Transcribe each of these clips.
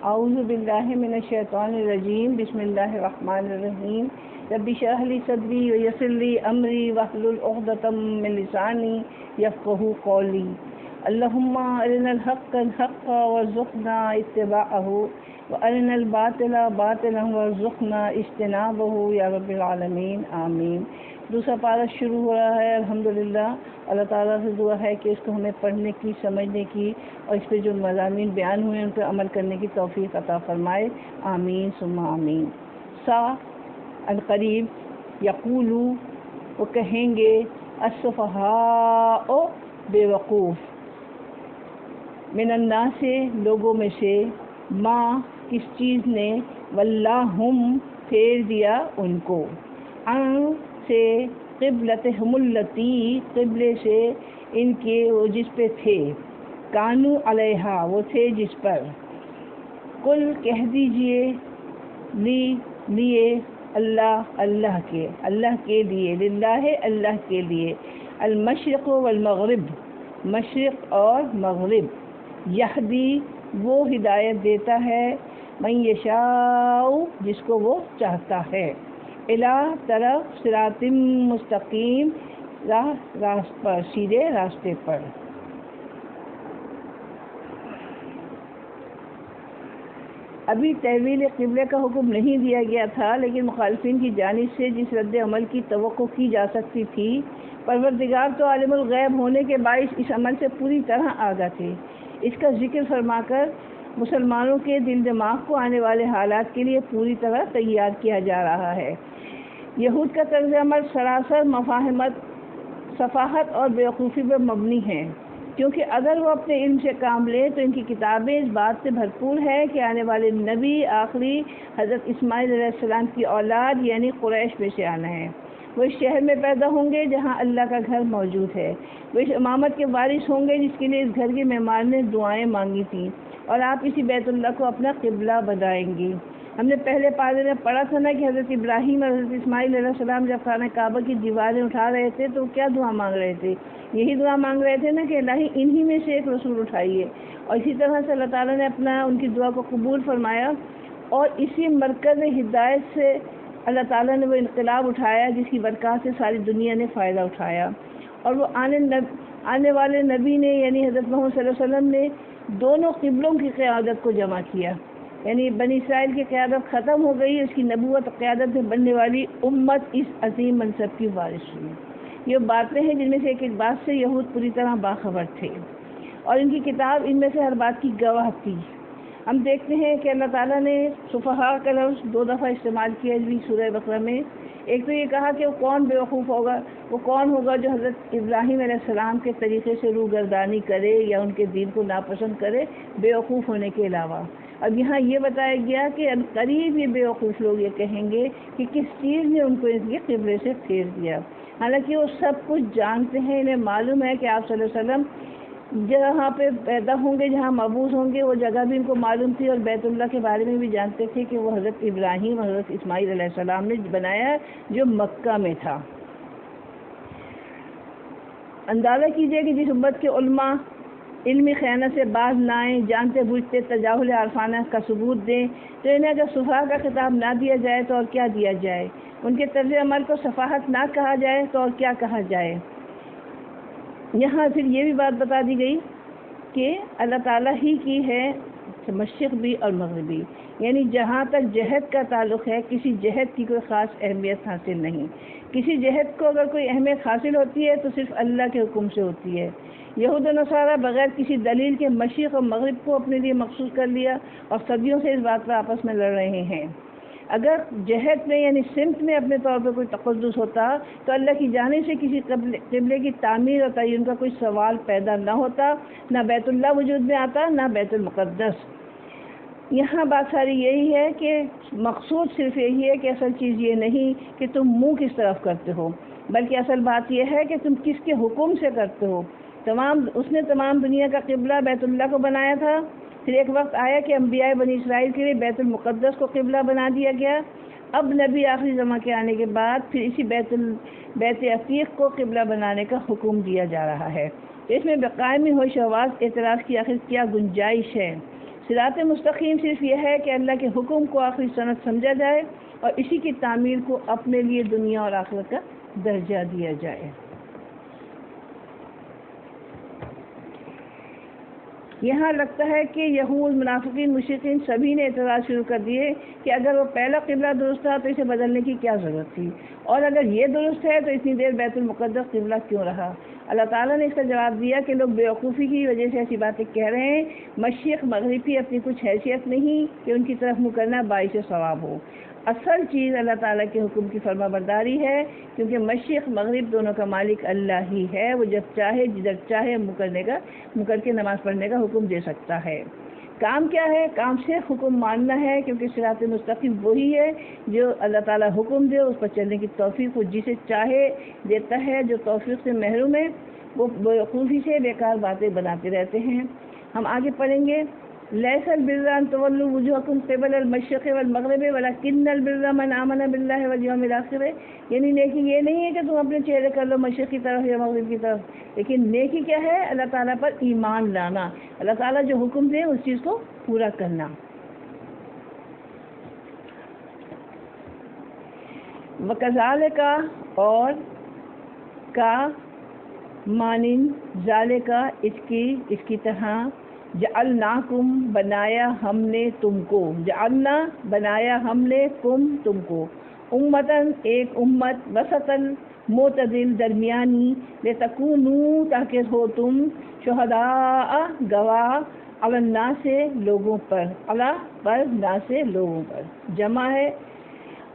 اعوذ باللہ من الشیطان الرجیم بسم اللہ الرحمن الرحیم رب اشرح لی صدری ویسر لی امری واحلل عقدۃ من لسانی یفقہوا قولی اللہم ارنا الحق حقا وارزقنا اتباعہ وارنا الباطل باطلا وارزقنا اجتنابہ یا رب العالمین آمین۔ دوسرا پارہ شروع ہو رہا ہے الحمدللہ۔ اللہ تعالیٰ سے دعا ہے کہ اس کو ہمیں پڑھنے کی، سمجھنے کی اور اس پہ جو مضامین بیان ہوئے ان پہ عمل کرنے کی توفیق عطا فرمائے، آمین ثم آمین۔ عنقریب یقولو، وہ کہیں گے، السفہاء بے وقوف، من الناس لوگوں میں سے، ماں کس چیز نے، ولاہم پھیر دیا ان کو، عن سے، قبلتہم التی قبلے سے ان کے وہ جس پہ تھے، کانو علیہا وہ تھے جس پر، قل کہہ دیجئے، لیے اللہ کے لیے، للہ اللہ کے لیے، المشرق والمغرب مشرق اور مغرب، یہدی وہ ہدایت دیتا ہے، من یشاء جس کو وہ چاہتا ہے، الہ طرف، صراط مستقیم راہ پر، سیدھے راستے پر۔ ابھی تحویل قبلے کا حکم نہیں دیا گیا تھا، لیکن مخالفین کی جانب سے جس رد عمل کی توقع کی جا سکتی تھی، پروردگار تو عالم الغیب ہونے کے باعث اس عمل سے پوری طرح آگاہ تھے۔ اس کا ذکر فرما کر مسلمانوں کے دل دماغ کو آنے والے حالات کے لیے پوری طرح تیار کیا جا رہا ہے۔ یہود کا طرز عمل سراسر مفاہمت، سفاہت اور بیوقوفی پر مبنی ہے، کیونکہ اگر وہ اپنے علم سے کام لیں تو ان کی کتابیں اس بات سے بھرپور ہے کہ آنے والے نبی آخری حضرت اسماعیل علیہ السلام کی اولاد یعنی قریش میں سے آنا ہے۔ وہ اس شہر میں پیدا ہوں گے جہاں اللہ کا گھر موجود ہے، وہ اس امامت کے وارث ہوں گے جس کے لیے اس گھر کے معمار نے دعائیں مانگی تھیں، اور آپ اسی بیت اللہ کو اپنا قبلہ بنائیں گے۔ ہم نے پہلے پارے میں پڑھا تھا نا کہ حضرت ابراہیم اور حضرت اسماعیل علیہ السلام جب خانہ کعبہ کی دیواریں اٹھا رہے تھے تو کیا دعا مانگ رہے تھے؟ یہی دعا مانگ رہے تھے نا کہ الہی انہی میں سے ایک رسول اٹھائیے، اور اسی طرح سے اللہ تعالیٰ نے ان کی دعا کو قبول فرمایا، اور اسی مرکز ہدایت سے اللہ تعالیٰ نے وہ انقلاب اٹھایا جس کی برکات سے ساری دنیا نے فائدہ اٹھایا، اور وہ آنے والے نبی نے یعنی حضرت محمد صلی اللہ علیہ وسلم نے دونوں قبلوں کی قیادت کو جمع کیا، یعنی بنی اسرائیل کی قیادت ختم ہو گئی، اس کی نبوت قیادت میں بننے والی امت اس عظیم منصب کی وارث ہوئی۔ یہ باتیں ہیں جن میں سے ایک بات سے یہود پوری طرح باخبر تھے، اور ان کی کتاب ان میں سے ہر بات کی گواہ تھی۔ ہم دیکھتے ہیں کہ اللہ تعالیٰ نے سفہاء کا لفظ 2 دفعہ استعمال کیا بھی سورہ بقرہ میں۔ ایک تو یہ کہا کہ وہ کون بیوقوف ہوگا، وہ کون ہوگا جو حضرت ابراہیم علیہ السلام کے طریقے سے روگردانی کرے یا ان کے دین کو ناپسند کرے، بیوقوف ہونے کے علاوہ۔ اب یہاں یہ بتایا گیا کہ قریب یہ بیوقوف لوگ یہ کہیں گے کہ کس چیز نے ان کو اس کے قبلے سے پھیر دیا، حالانکہ وہ سب کچھ جانتے ہیں، انہیں معلوم ہے کہ آپ صلی اللہ علیہ وسلم جہاں پہ پیدا ہوں گے، جہاں مبعوث ہوں گے، وہ جگہ بھی ان کو معلوم تھی، اور بیت اللہ کے بارے میں بھی جانتے تھے کہ وہ حضرت ابراہیم اور حضرت اسماعیل علیہ السلام نے بنایا جو مکہ میں تھا۔ اندازہ کیجئے کہ جس امت کے علماء علمی خیانت سے باز نہ آئیں، جانتے بوجھتے تجاہل عارفانہ کا ثبوت دیں، تو انہیں اگر سفہاء کا خطاب نہ دیا جائے تو اور کیا دیا جائے؟ ان کے طرز عمل کو سفاہت نہ کہا جائے تو اور کیا کہا جائے؟ یہاں پھر یہ بھی بات بتا دی گئی کہ اللہ تعالیٰ ہی کی ہے مشرق بھی اور مغربی، یعنی جہاں تک جہت کا تعلق ہے کسی جہت کی کوئی خاص اہمیت حاصل نہیں۔ کسی جہت کو اگر کوئی اہمیت حاصل ہوتی ہے تو صرف اللہ کے حکم سے ہوتی ہے۔ یہود و نصارہ بغیر کسی دلیل کے مشرق اور مغرب کو اپنے لیے مخصوص کر لیا، اور صدیوں سے اس بات پر آپس میں لڑ رہے ہیں۔ اگر جہت میں یعنی سمت میں اپنے طور پر کوئی تقدس ہوتا تو اللہ کی جانب سے کسی قبلے کی تعمیر اور تعین کا کوئی سوال پیدا نہ ہوتا، نہ بیت اللہ وجود میں آتا، نہ بیت المقدس۔ یہاں بات ساری یہی ہے کہ مقصود صرف یہی ہے کہ اصل چیز یہ نہیں کہ تم منہ کس طرف کرتے ہو، بلکہ اصل بات یہ ہے کہ تم کس کے حکم سے کرتے ہو۔ اس نے تمام دنیا کا قبلہ بیت اللہ کو بنایا تھا، پھر ایک وقت آیا کہ انبیاء بنی اسرائیل کے لیے بیت المقدس کو قبلہ بنا دیا گیا۔ اب نبی آخری زمان کے آنے کے بعد پھر اسی بیت عتیق کو قبلہ بنانے کا حکم دیا جا رہا ہے۔ اس میں بقائمی ہوش آواز اعتراض کی آخر کیا گنجائش ہے؟ صراط مستقیم صرف یہ ہے کہ اللہ کے حکم کو آخری سند سمجھا جائے اور اسی کی تعمیر کو اپنے لیے دنیا اور آخرت کا درجہ دیا جائے۔ یہاں لگتا ہے کہ یہود، منافقین، مشرکین سبھی نے اعتراض شروع کر دیے کہ اگر وہ پہلا قبلہ درست تھا تو اسے بدلنے کی کیا ضرورت تھی، اور اگر یہ درست ہے تو اتنی دیر بیت المقدس قبلہ کیوں رہا؟ اللہ تعالیٰ نے اس کا جواب دیا کہ لوگ بیوقوفی کی وجہ سے ایسی باتیں کہہ رہے ہیں۔ مشرق مغرب کی اپنی کچھ حیثیت نہیں کہ ان کی طرف منہ کرنا باعث ثواب ہو۔ اصل چیز اللہ تعالیٰ کے حکم کی فرما برداری ہے، کیونکہ مشرق مغرب دونوں کا مالک اللہ ہی ہے۔ وہ جب چاہے جدھر چاہے منہ کر کے نماز پڑھنے کا حکم دے سکتا ہے۔ کام کیا ہے؟ کام صرف حکم ماننا ہے، کیونکہ صراط مستقیم وہی ہے جو اللہ تعالیٰ حکم دے اس پر چلنے کی توفیق وہ جسے چاہے دیتا ہے۔ جو توفیق سے محروم ہے وہ بیوقوفی سے بیکار باتیں بناتے رہتے ہیں۔ ہم آگے پڑھیں گے، لیس البر ان تولوا وجوہکم قبل المشرق والمغرب ولکن البر من آمن باللہ والیوم الآخر، یعنی نیکی یہ نہیں ہے کہ تم اپنے چہرے کر لو مشرق کی طرف یا مغرب کی طرف، لیکن نیکی کیا ہے؟ اللہ تعالیٰ پر ایمان لانا، اللہ تعالیٰ جو حکم دے اس چیز کو پورا کرنا۔ وکذالک، اور کا مانند ذالک، اس کی طرح، جعلناکم، بنایا ہم نے تم کو، جعلنا بنایا ہم نے تم کو، امتاً ایک امت، وسطاً معتدل درمیانی، لتکونوا تاکہ ہو تم، شہداء گواہ، علی الناس لوگوں پر، علی پر، ناس لوگوں پر، جمع ہے۔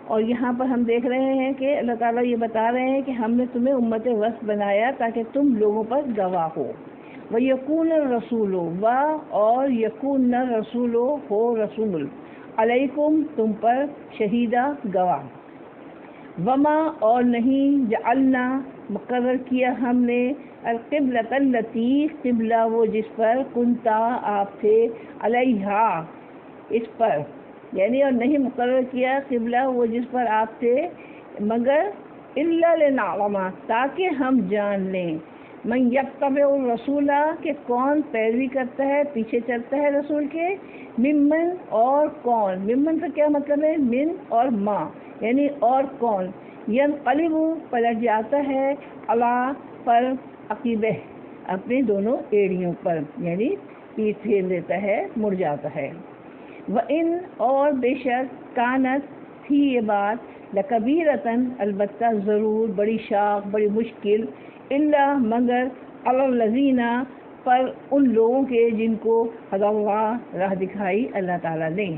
اور یہاں پر ہم دیکھ رہے ہیں کہ اللہ تعالیٰ یہ بتا رہے ہیں کہ ہم نے تمہیں امت وسط بنایا تاکہ تم لوگوں پر گواہ ہو۔ وَيَكُونَ الرَّسُولُ، اور یکون رسول ہو رسول، علیکم تم پر، شہیدہ گواہ۔ وما، اور نہیں، جعلنا مقرر کیا ہم نے، القبلۃ التی، قبلہ وہ جس پر، کنتا آپ تھے، علیہا اس پر، یعنی اور نہیں مقرر کیا قبلہ وہ جس پر آپ تھے، مگر الا لنعلم، تاکہ ہم جان لیں، من یتبع الرسول، کہ کون پیروی کرتا ہے، پیچھے چلتا ہے رسول کے، ممن، اور کون، ممن کا کیا مطلب ہے؟ من اور ما، یعنی اور کون، ینقلب، پلٹ جاتا ہے، علی پر، عقیبہ اپنے دونوں ایڑیوں پر، یعنی پیٹ پھیر لیتا ہے، مڑ جاتا ہے۔ وَإِنْ، اور بے شک، کانت تھی یہ بات، لکبیرتاً البتہ ضرور، بڑی شاق، بڑی مشکل، اللہ مگر، علی الذین پر ان لوگوں کے جن کو ہدی اللہ راہ دکھائی اللہ تعالیٰ نے۔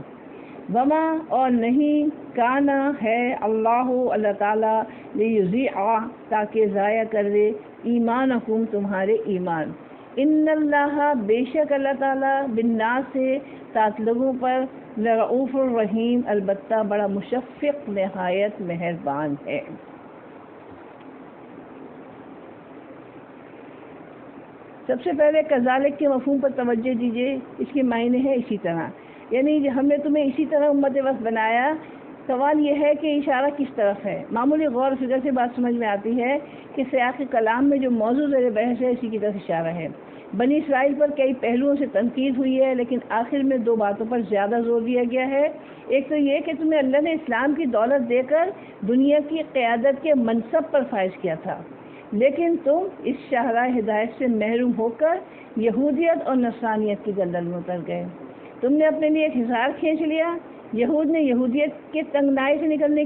وما، اور نہیں، کانا ہے، اللہ تعالیٰ، لیضیع، تاکہ ضائع کر دے، ایمانکم تمہارے ایمان، ان اللہ، بے شک اللہ تعالیٰ، بالناس سے، ساتھ لوگوں پر، لرؤوف الرحیم، البتہ بڑا مشفق، نہایت مہربان ہے۔ سب سے پہلے کذالک کے مفہوم پر توجہ دیجیے، اس کے معنی ہے اسی طرح، یعنی ہم نے تمہیں اسی طرح امت وسط بنایا۔ سوال یہ ہے کہ اشارہ کس طرف ہے؟ معمولی غور و فکر سے بات سمجھ میں آتی ہے کہ سیاق کلام میں جو موضوع زیر بحث ہے اسی کی طرف اشارہ ہے۔ بنی اسرائیل پر کئی پہلوؤں سے تنقید ہوئی ہے، لیکن آخر میں دو باتوں پر زیادہ زور دیا گیا ہے۔ ایک تو یہ کہ تمہیں اللہ نے اسلام کی دولت دے کر دنیا کی قیادت کے منصب پر فائز کیا تھا، لیکن تم اس شاہراہ ہدایت سے محروم ہو کر یہودیت اور نصرانیت کی دلدل میں اتر گئے۔ تم نے اپنے لیے ایک حصار کھینچ لیا، یہود نے یہودیت کے تنگنائی سے نکلنے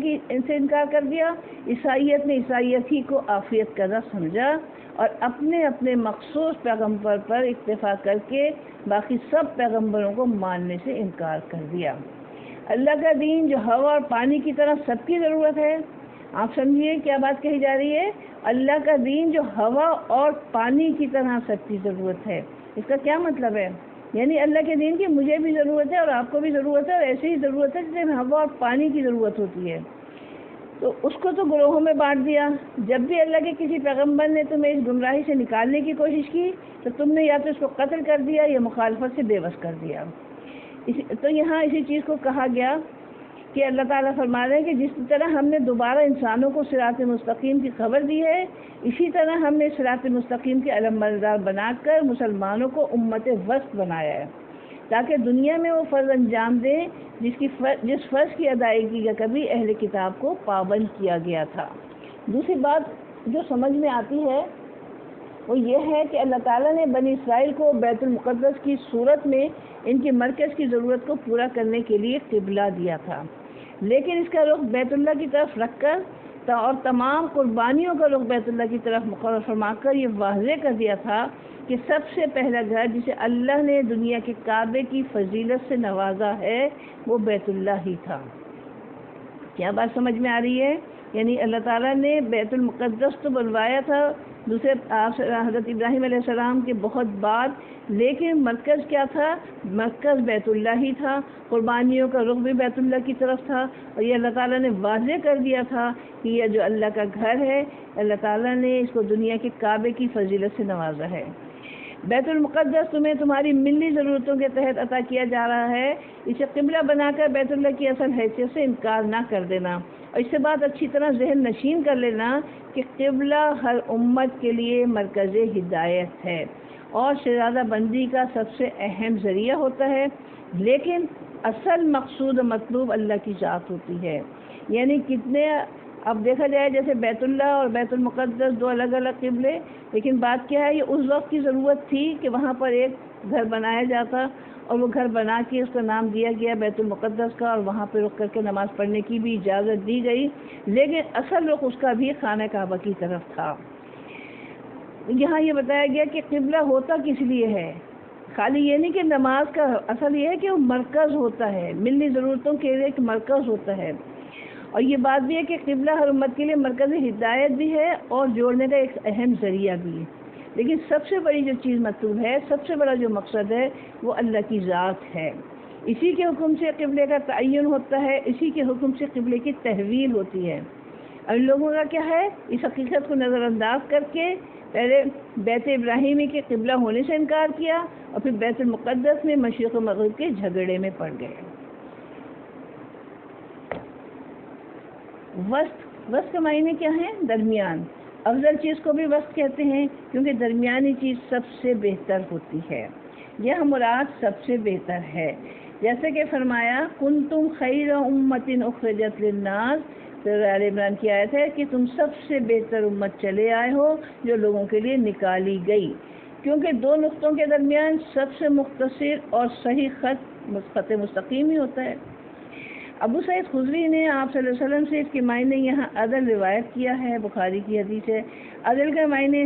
سے انکار کر دیا، عیسائیت نے عیسائیت ہی کو عافیت کا رخ سمجھا اور اپنے اپنے مخصوص پیغمبر پر اکتفا کر کے باقی سب پیغمبروں کو ماننے سے انکار کر دیا۔ اللہ کا دین جو ہوا اور پانی کی طرح سب کی ضرورت ہے، آپ سمجھیے کیا بات کہی جا رہی ہے؟ اللہ کا دین جو ہوا اور پانی کی طرح سب کی ضرورت ہے، اس کا کیا مطلب ہے؟ یعنی اللہ کے دین کی مجھے بھی ضرورت ہے اور آپ کو بھی ضرورت ہے، اور ایسے ہی ضرورت ہے جیسے ہوا اور پانی کی ضرورت ہوتی ہے۔ تو اس کو تو گروہوں میں بانٹ دیا۔ جب بھی اللہ کے کسی پیغمبر نے تمہیں اس گمراہی سے نکالنے کی کوشش کی تو تم نے یا تو اس کو قتل کر دیا یا مخالفت سے بے بس کر دیا۔ تو یہاں اسی چیز کو کہا گیا کہ اللہ تعالیٰ فرما رہے ہیں کہ جس طرح ہم نے دوبارہ انسانوں کو صراط مستقیم کی خبر دی ہے، اسی طرح ہم نے صراط مستقیم کے علم بردار بنا کر مسلمانوں کو امت وسط بنایا ہے۔ تاکہ دنیا میں وہ فرض انجام دیں جس فرض کی ادائیگی کا کبھی اہل کتاب کو پابند کیا گیا تھا۔ دوسری بات جو سمجھ میں آتی ہے وہ یہ ہے کہ اللہ تعالیٰ نے بنی اسرائیل کو بیت المقدس کی صورت میں ان کے مرکز کی ضرورت کو پورا کرنے کے لیے قبلہ دیا تھا، لیکن اس کا رخ بیت اللہ کی طرف رکھ کر اور تمام قربانیوں کا رخ بیت اللہ کی طرف مقرر فرما کر یہ واضح کر دیا تھا کہ سب سے پہلا گھر جسے اللہ نے دنیا کے کعبے کی فضیلت سے نوازا ہے وہ بیت اللہ ہی تھا۔ کیا بات سمجھ میں آ رہی ہے؟ یعنی اللہ تعالیٰ نے بیت المقدس تو بنوایا تھا دوسرے حضرت ابراہیم علیہ السلام کے بہت بعد، لیکن مرکز کیا تھا؟ مرکز بیت اللہ ہی تھا، قربانیوں کا رخ بھی بیت اللہ کی طرف تھا، اور یہ اللہ تعالیٰ نے واضح کر دیا تھا کہ یہ جو اللہ کا گھر ہے اللہ تعالیٰ نے اس کو دنیا کے کعبے کی فضیلت سے نوازا ہے۔ بیت المقدس تمہیں تمہاری ملی ضرورتوں کے تحت عطا کیا جا رہا ہے، اسے قبلہ بنا کر بیت اللہ کی اصل حیثیت سے انکار نہ کر دینا، اور اس سے بات اچھی طرح ذہن نشین کر لینا کہ قبلہ ہر امت کے لیے مرکز ہدایت ہے اور شہزادہ بندی کا سب سے اہم ذریعہ ہوتا ہے، لیکن اصل مقصود و مطلوب اللہ کی ذات ہوتی ہے۔ یعنی کتنے اب دیکھا جائے جیسے بیت اللہ اور بیت المقدس دو الگ الگ قبلے، لیکن بات کیا ہے یہ اس وقت کی ضرورت تھی کہ وہاں پر ایک گھر بنایا جاتا اور وہ گھر بنا کے اس کا نام دیا گیا بیت المقدس کا، اور وہاں پہ رک کر کے نماز پڑھنے کی بھی اجازت دی گئی، لیکن اصل رخ اس کا بھی خانہ کعبہ کی طرف تھا۔ یہاں یہ بتایا گیا کہ قبلہ ہوتا کس لیے ہے، خالی یہ نہیں کہ نماز کا، اصل یہ ہے کہ وہ مرکز ہوتا ہے، ملی ضرورتوں کے لیے ایک مرکز ہوتا ہے، اور یہ بات بھی ہے کہ قبلہ ہر امت کے لیے مرکز ہدایت بھی ہے اور جوڑنے کا ایک اہم ذریعہ بھی ہے، لیکن سب سے بڑی جو چیز مطلوب ہے، سب سے بڑا جو مقصد ہے وہ اللہ کی ذات ہے۔ اسی کے حکم سے قبلے کا تعین ہوتا ہے، اسی کے حکم سے قبلے کی تحویل ہوتی ہے۔ اور لوگوں کا کیا ہے، اس حقیقت کو نظر انداز کر کے پہلے بیت ابراہیمی کے قبلہ ہونے سے انکار کیا اور پھر بیت المقدس میں مشرق و مغرب کے جھگڑے میں پڑ گئے۔ وسط کا معنی کیا ہے؟ درمیان۔ افضل چیز کو بھی وسط کہتے ہیں کیونکہ درمیانی چیز سب سے بہتر ہوتی ہے، یہ مراد سب سے بہتر ہے، جیسے کہ فرمایا کنتم خیر امت اخرجت للناس، سورہ آل عمران کی آیت ہے کہ تم سب سے بہتر امت چلے آئے ہو جو لوگوں کے لیے نکالی گئی، کیونکہ دو نقطوں کے درمیان سب سے مختصر اور صحیح خط مستقیم ہی ہوتا ہے۔ ابو سعید خدری نے آپ صلی اللہ علیہ وسلم سے اس کے معنی یہاں عدل روایت کیا ہے، بخاری کی حدیث ہے۔ عدل کا معنی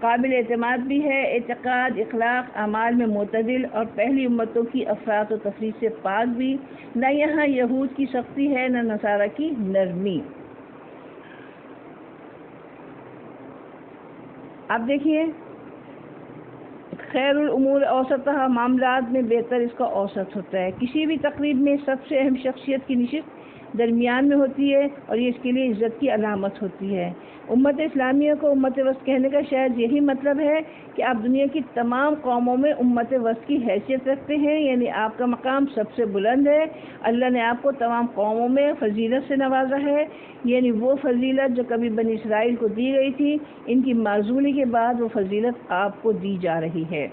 قابل اعتماد بھی ہے، اعتقاد، اخلاق، اعمال میں معتدل اور پہلی امتوں کی افراط و تفریط سے پاک بھی، نہ یہاں یہود کی سختی ہے نہ نصارہ کی نرمی۔ اب دیکھیے خیر الامور اوسطہ، معاملات میں بہتر اس کا اوسط ہوتا ہے۔ کسی بھی تقریب میں سب سے اہم شخصیت کی نشست درمیان میں ہوتی ہے اور یہ اس کے لیے عزت کی علامت ہوتی ہے۔ امت اسلامیہ کو امت وسط کہنے کا شاید یہی مطلب ہے کہ آپ دنیا کی تمام قوموں میں امت وسط کی حیثیت رکھتے ہیں، یعنی آپ کا مقام سب سے بلند ہے، اللہ نے آپ کو تمام قوموں میں فضیلت سے نوازا ہے، یعنی وہ فضیلت جو کبھی بنی اسرائیل کو دی گئی تھی، ان کی معزولی کے بعد وہ فضیلت آپ کو دی جا رہی ہے۔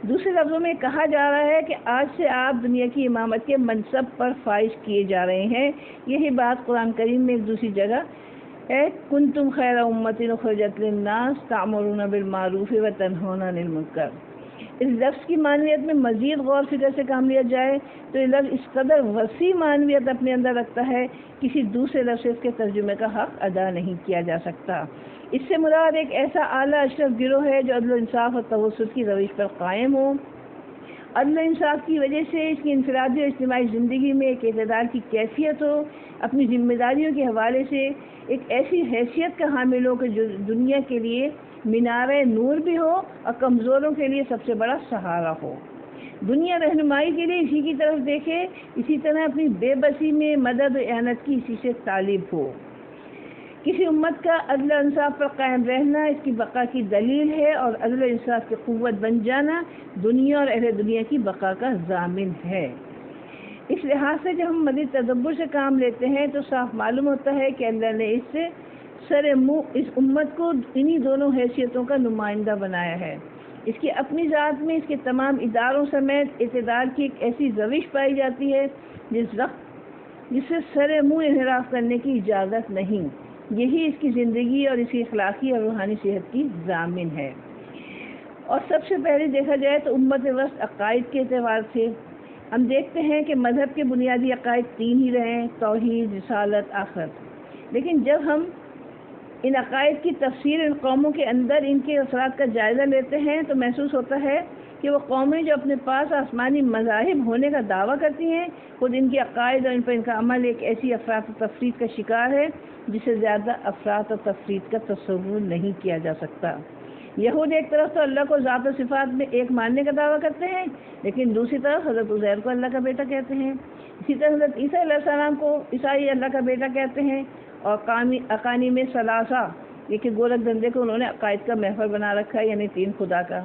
دوسرے لفظوں میں کہا جا رہا ہے کہ آج سے آپ دنیا کی امامت کے منصب پر فائز کیے جا رہے ہیں۔ یہی بات قرآن کریم میں ایک دوسری جگہ ہے، کنتم خیر امت اخرجت للناس تأمرون بالمعروف وتنہون عن المنکر۔ اس لفظ کی معنویت میں مزید غور فکر سے کام لیا جائے تو یہ لفظ اس قدر وسیع معنویت اپنے اندر رکھتا ہے کسی دوسرے لفظ سے اس کے ترجمے کا حق ادا نہیں کیا جا سکتا۔ اس سے مراد ایک ایسا اعلیٰ اشرف گروہ ہے جو عدل و انصاف اور توسط کی روش پر قائم ہو۔ عدل و انصاف کی وجہ سے اس کی انفرادی اور اجتماعی زندگی میں ایک اعتدال کی کیفیت ہو، اپنی ذمہ داریوں کے حوالے سے ایک ایسی حیثیت کا حامل ہو کہ جو دنیا کے لیے مینارہ نور بھی ہو اور کمزوروں کے لیے سب سے بڑا سہارا ہو۔ دنیا رہنمائی کے لیے اسی کی طرف دیکھے، اسی طرح اپنی بے بسی میں مدد و اعانت کی اسی سے طالب ہو۔ کسی امت کا عدل و انصاف پر قائم رہنا اس کی بقا کی دلیل ہے، اور عدل و انصاف کی قوت بن جانا دنیا اور اہل دنیا کی بقا کا ضامن ہے۔ اس لحاظ سے جب ہم مزید تدبر سے کام لیتے ہیں تو صاف معلوم ہوتا ہے کہ اللہ نے اس سے سر منہ اس امت کو انہی دونوں حیثیتوں کا نمائندہ بنایا ہے۔ اس کی اپنی ذات میں اس کے تمام اداروں سمیت اعتدال کی ایک ایسی روش پائی جاتی ہے جس سے سر منہ انحراف کرنے کی اجازت نہیں۔ یہی اس کی زندگی اور اس کی اخلاقی اور روحانی صحت کی ضامن ہے۔ اور سب سے پہلے دیکھا جائے تو امت وسط عقائد کے اعتبار سے ہم دیکھتے ہیں کہ مذہب کے بنیادی عقائد 3 ہی رہے ہیں: توحید، رسالت، آخرت۔ لیکن جب ہم ان عقائد کی تفسیر ان قوموں کے اندر ان کے اثرات کا جائزہ لیتے ہیں تو محسوس ہوتا ہے کہ وہ قومیں جو اپنے پاس آسمانی مذاہب ہونے کا دعویٰ کرتی ہیں، خود ان کے عقائد اور ان پر ان کا عمل ایک ایسی افراط و تفریط کا شکار ہے جسے زیادہ افراط و تفریط کا تصور نہیں کیا جا سکتا۔ یہود ایک طرف تو اللہ کو ذات و صفات میں ایک ماننے کا دعویٰ کرتے ہیں، لیکن دوسری طرف حضرت عزیر کو اللہ کا بیٹا کہتے ہیں۔ اسی طرح حضرت عیسیٰ علیہ السلام کو عیسائی اللہ کا بیٹا کہتے ہیں، اور اقانی میں ثلاثہ، یہ کہ گولک دندے کو انہوں نے عقائد کا محور بنا رکھا ہے، یعنی 3 خدا کا۔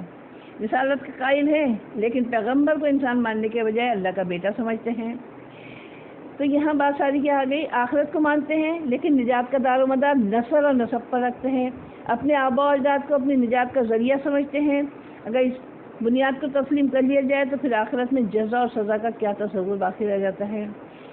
رسالت کے قائل ہیں، لیکن پیغمبر کو انسان ماننے کے بجائے اللہ کا بیٹا سمجھتے ہیں۔ تو یہاں بات ساری کیا آ گئی، آخرت کو مانتے ہیں لیکن نجات کا دار و مدار نسل اور نسب پر رکھتے ہیں، اپنے آبا و اجداد کو اپنی نجات کا ذریعہ سمجھتے ہیں۔ اگر اس بنیاد کو تسلیم کر لیا جائے تو پھر آخرت میں جزا اور سزا کا کیا تصور باقی رہ جاتا ہے۔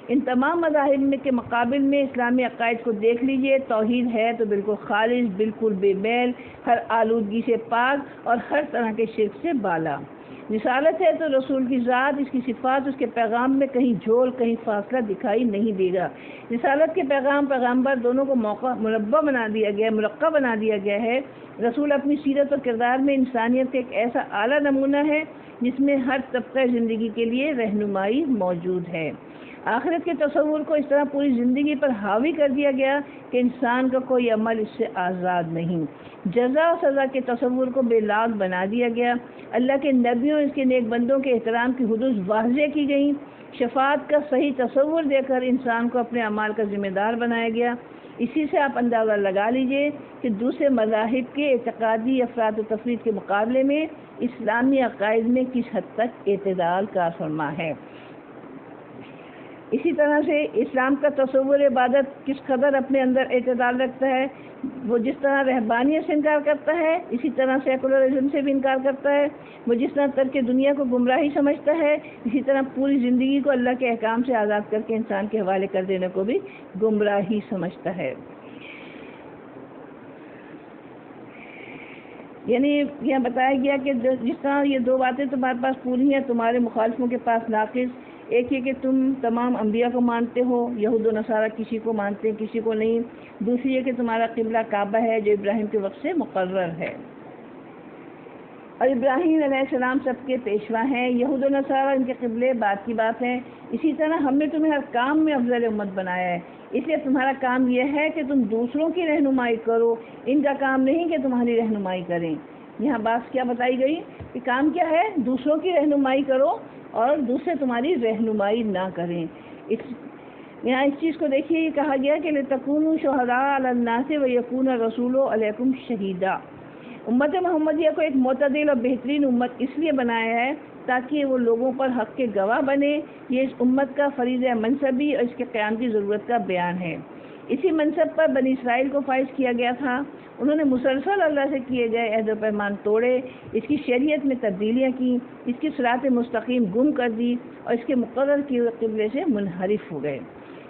ان تمام مذاہب کے مقابل میں اسلامی عقائد کو دیکھ لیجئے، توحید ہے تو بالکل خالص، بالکل بے میل، ہر آلودگی سے پاک اور ہر طرح کے شرک سے بالا۔ رسالت ہے تو رسول کی ذات، اس کی صفات، اس کے پیغام میں کہیں جھول، کہیں فاصلہ دکھائی نہیں دے گا۔ رسالت کے پیغام، پیغمبر دونوں کو مربع بنا دیا گیا، مرقع بنا دیا گیا ہے۔ رسول اپنی سیرت و کردار میں انسانیت کا ایک ایسا اعلیٰ نمونہ ہے جس میں ہر طبقہ زندگی کے لیے رہنمائی موجود ہے۔ آخرت کے تصور کو اس طرح پوری زندگی پر حاوی کر دیا گیا کہ انسان کا کوئی عمل اس سے آزاد نہیں۔ جزا و سزا کے تصور کو بے لاگ بنا دیا گیا۔ اللہ کے نبیوں، اس کے نیک بندوں کے احترام کی حدود واضح کی گئیں۔ شفاعت کا صحیح تصور دے کر انسان کو اپنے اعمال کا ذمہ دار بنایا گیا۔ اسی سے آپ اندازہ لگا لیجئے کہ دوسرے مذاہب کے اعتقادی افراط و تفریط کے مقابلے میں اسلامی عقائد میں کس حد تک اعتدال کار فرما ہے۔ اسی طرح سے اسلام کا تصور عبادت کس قدر اپنے اندر اعتدال رکھتا ہے۔ وہ جس طرح رہبانیت سے انکار کرتا ہے، اسی طرح سیکولرزم سے بھی انکار کرتا ہے۔ وہ جس طرح ترک دنیا کو گمراہی سمجھتا ہے، اسی طرح پوری زندگی کو اللہ کے احکام سے آزاد کر کے انسان کے حوالے کر دینے کو بھی گمراہی سمجھتا ہے۔ یعنی یہ بتایا گیا کہ جس طرح یہ 2 باتیں تمہارے پاس پوری ہیں، تمہارے مخالفوں کے پاس ناقص۔ ایک یہ کہ تم تمام انبیاء کو مانتے ہو، یہود و نصارہ کسی کو مانتے ہیں کسی کو نہیں۔ دوسری یہ کہ تمہارا قبلہ کعبہ ہے جو ابراہیم کے وقت سے مقرر ہے، اور ابراہیم علیہ السلام سب کے پیشوا ہیں۔ یہود و نصارہ ان کے قبلے بعد کی بات ہے۔ اسی طرح ہم نے تمہیں ہر کام میں افضل امت بنایا ہے، اس لیے تمہارا کام یہ ہے کہ تم دوسروں کی رہنمائی کرو، ان کا کام نہیں کہ تمہاری رہنمائی کریں۔ یہاں بات کیا بتائی گئی کہ کام کیا ہے؟ دوسروں کی رہنمائی کرو اور دوسرے تمہاری رہنمائی نہ کریں۔ یہاں اس چیز کو دیکھیے، یہ کہا گیا کہ لِتَكُونُوا شُهَدَاءَ عَلَى النَّاسِ وَيَكُونَ الرَّسُولُ عَلَيْكُمْ شَهِيدًا۔ امت محمدیہ کو ایک معتدل اور بہترین امت اس لیے بنایا ہے تاکہ وہ لوگوں پر حق کے گواہ بنے۔ یہ اس امت کا فریضہ منصبی اور اس کے قیام کی ضرورت کا بیان ہے۔ اسی منصب پر بنی اسرائیل کو فائز کیا گیا تھا۔ انہوں نے مسلسل اللہ سے کیے گئے عہد و پیمان توڑے، اس کی شریعت میں تبدیلیاں کی، اس کی صراط مستقیم گم کر دی اور اس کے مقرر کیے ہوئے قبلے سے منحرف ہو گئے۔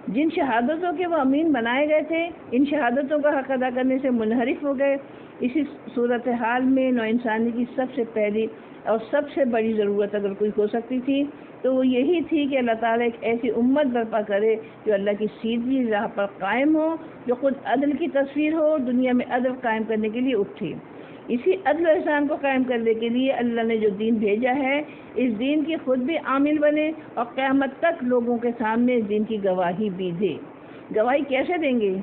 جن شہادتوں کے وہ امین بنائے گئے تھے، ان شہادتوں کا حق ادا کرنے سے منحرف ہو گئے۔ اسی صورتحال میں نو انسانی کی سب سے پہلی اور سب سے بڑی ضرورت اگر کوئی ہو سکتی تھی تو وہ یہی تھی کہ اللہ تعالیٰ ایک ایسی امت برپا کرے جو اللہ کی سیدھی راہ پر قائم ہو، جو خود عدل کی تصویر ہو، دنیا میں عدل قائم کرنے کے لیے اٹھے۔ اسی عدل و احسان کو قائم کرنے کے لیے اللہ نے جو دین بھیجا ہے، اس دین کی خود بھی عامل بنے اور قیامت تک لوگوں کے سامنے اس دین کی گواہی بھی دے۔ گواہی کیسے دیں گے؟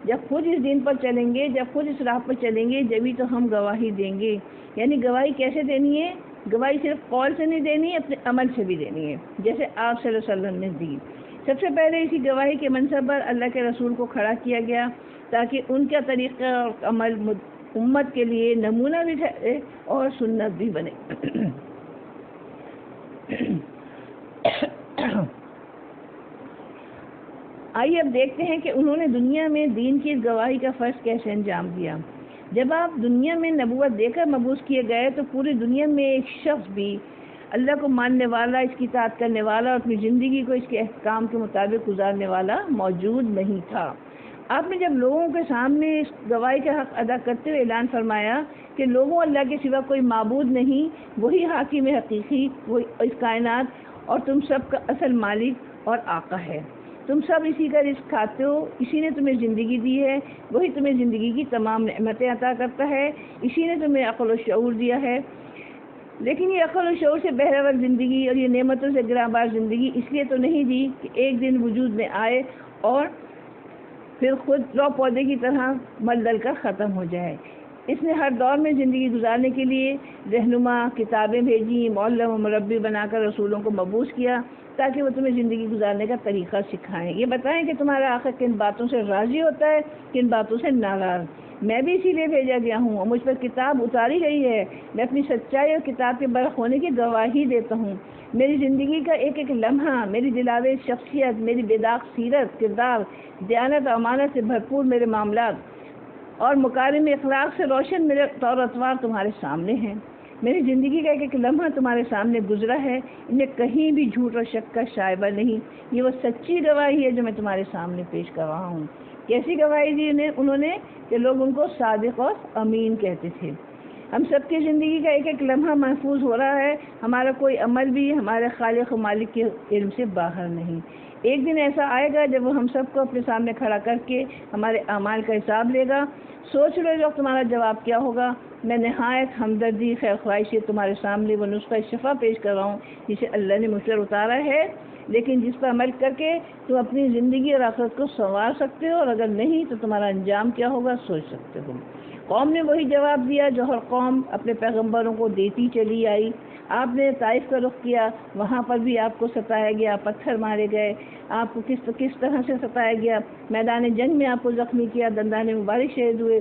جب خود اس دین پر چلیں گے، جب خود اس راہ پر چلیں گے، جبھی تو ہم گواہی دیں گے۔ یعنی گواہی کیسے دینی ہے؟ گواہی صرف قول سے نہیں دینی ہے، اپنے عمل سے بھی دینی ہے، جیسے آپ صلی اللہ علیہ وسلم نے دی۔ سب سے پہلے اسی گواہی کے منصب پر اللہ کے رسول کو کھڑا کیا گیا تاکہ ان کا طریقہ اور عمل امت کے لیے نمونہ بھی ٹھہرے اور سنت بھی بنے۔ آئیے اب دیکھتے ہیں کہ انہوں نے دنیا میں دین کی گواہی کا فرض کیسے انجام دیا۔ جب آپ دنیا میں نبوت دے کر مبعوث کیے گئے تو پوری دنیا میں ایک شخص بھی اللہ کو ماننے والا، اس کی اطاعت کرنے والا اور اپنی زندگی کو اس کے احکام کے مطابق گزارنے والا موجود نہیں تھا۔ آپ نے جب لوگوں کے سامنے اس گواہی کا حق ادا کرتے ہوئے اعلان فرمایا کہ لوگوں اللہ کے سوا کوئی معبود نہیں، وہی حاکم حقیقی، وہی اس کائنات اور تم سب کا اصل مالک اور آقا ہے، تم سب اسی کا رزق کھاتے ہو، اسی نے تمہیں زندگی دی ہے، وہی تمہیں زندگی کی تمام نعمتیں عطا کرتا ہے، اسی نے تمہیں عقل و شعور دیا ہے۔ لیکن یہ عقل و شعور سے بہرور زندگی اور یہ نعمتوں سے گراں زندگی اس لیے تو نہیں دی کہ ایک دن وجود میں آئے اور پھر خود لو پودے کی طرح مل دل کر ختم ہو جائے۔ اس نے ہر دور میں زندگی گزارنے کے لیے رہنما، کتابیں بھیجی، معلم و مربی بنا کر رسولوں کو مبعوث کیا تاکہ وہ تمہیں زندگی گزارنے کا طریقہ سکھائیں، یہ بتائیں کہ تمہارا آخر کن باتوں سے راضی ہوتا ہے، کن باتوں سے ناراض۔ میں بھی اسی لیے بھیجا گیا ہوں اور مجھ پر کتاب اتاری گئی ہے، میں اپنی سچائی اور کتاب کے برخ ہونے کی گواہی دیتا ہوں۔ میری زندگی کا ایک ایک لمحہ، میری دلاویز شخصیت، میری بے داغ سیرت، کردار، دیانت و امانت سے بھرپور میرے معاملات اور مکارم اخلاق سے روشن میرے طور اتوار تمہارے سامنے ہیں۔ میری زندگی کا ایک ایک لمحہ تمہارے سامنے گزرا ہے، ان میں کہیں بھی جھوٹ اور شک کا شائبہ نہیں۔ یہ وہ سچی گواہی ہے جو میں تمہارے سامنے پیش کر رہا ہوں۔ کیسی گواہی دی انہوں نے کہ لوگ ان کو صادق اور امین کہتے تھے۔ ہم سب کی زندگی کا ایک ایک لمحہ محفوظ ہو رہا ہے، ہمارا کوئی عمل بھی ہمارے خالق و مالک کے علم سے باہر نہیں۔ ایک دن ایسا آئے گا جب وہ ہم سب کو اپنے سامنے کھڑا کر کے ہمارے اعمال کا حساب لے گا۔ سوچ لو اس وقت تمہارا جواب کیا ہوگا۔ میں نہایت ہمدردی، خیر خواہی سے تمہارے سامنے وہ نسخہ شفا پیش کر رہا ہوں جسے اللہ نے مجھ پر اتارا ہے، لیکن جس پر عمل کر کے تم اپنی زندگی اور آخرت کو سنوار سکتے ہو، اور اگر نہیں تو تمہارا انجام کیا ہوگا سوچ سکتے ہو۔ قوم نے وہی جواب دیا جو ہر قوم اپنے پیغمبروں کو دیتی چلی آئی۔ آپ نے طائف کا رخ کیا، وہاں پر بھی آپ کو ستایا گیا، پتھر مارے گئے، آپ کو کس طرح سے ستایا گیا، میدان جنگ میں آپ کو زخمی کیا، دندان مبارک شہید ہوئے،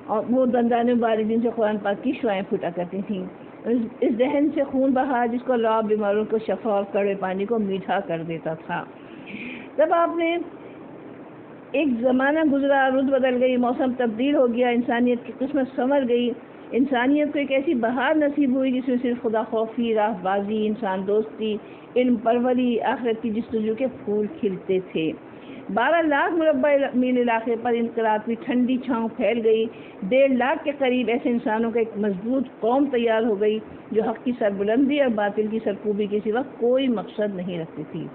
اور وہ دندان مبارک جن سے قرآن پاک کی شعائیں پھوٹا کرتی تھیں۔ اس دہن سے خون بہا جس کو اللہ بیماروں کو شفا اور کڑوے پانی کو میٹھا کر دیتا تھا۔ تب آپ نے ایک زمانہ گزرا، رت بدل گئی، موسم تبدیل ہو گیا، انسانیت کی قسمت سنور گئی، انسانیت کو ایک ایسی بہار نصیب ہوئی جس میں صرف خدا خوفی، راہ بازی، انسان دوستی، علم پروری، آخرت کی جستجو کے پھول کھلتے تھے۔ 12 لاکھ مربع میل علاقے پر انقلاب کی ٹھنڈی چھاؤں پھیل گئی۔ 1.5 لاکھ کے قریب ایسے انسانوں کا ایک مضبوط قوم تیار ہو گئی جو حق کی سربلندی اور باطل کی سرکوبی کے سوا کوئی مقصد نہیں رکھتی تھی۔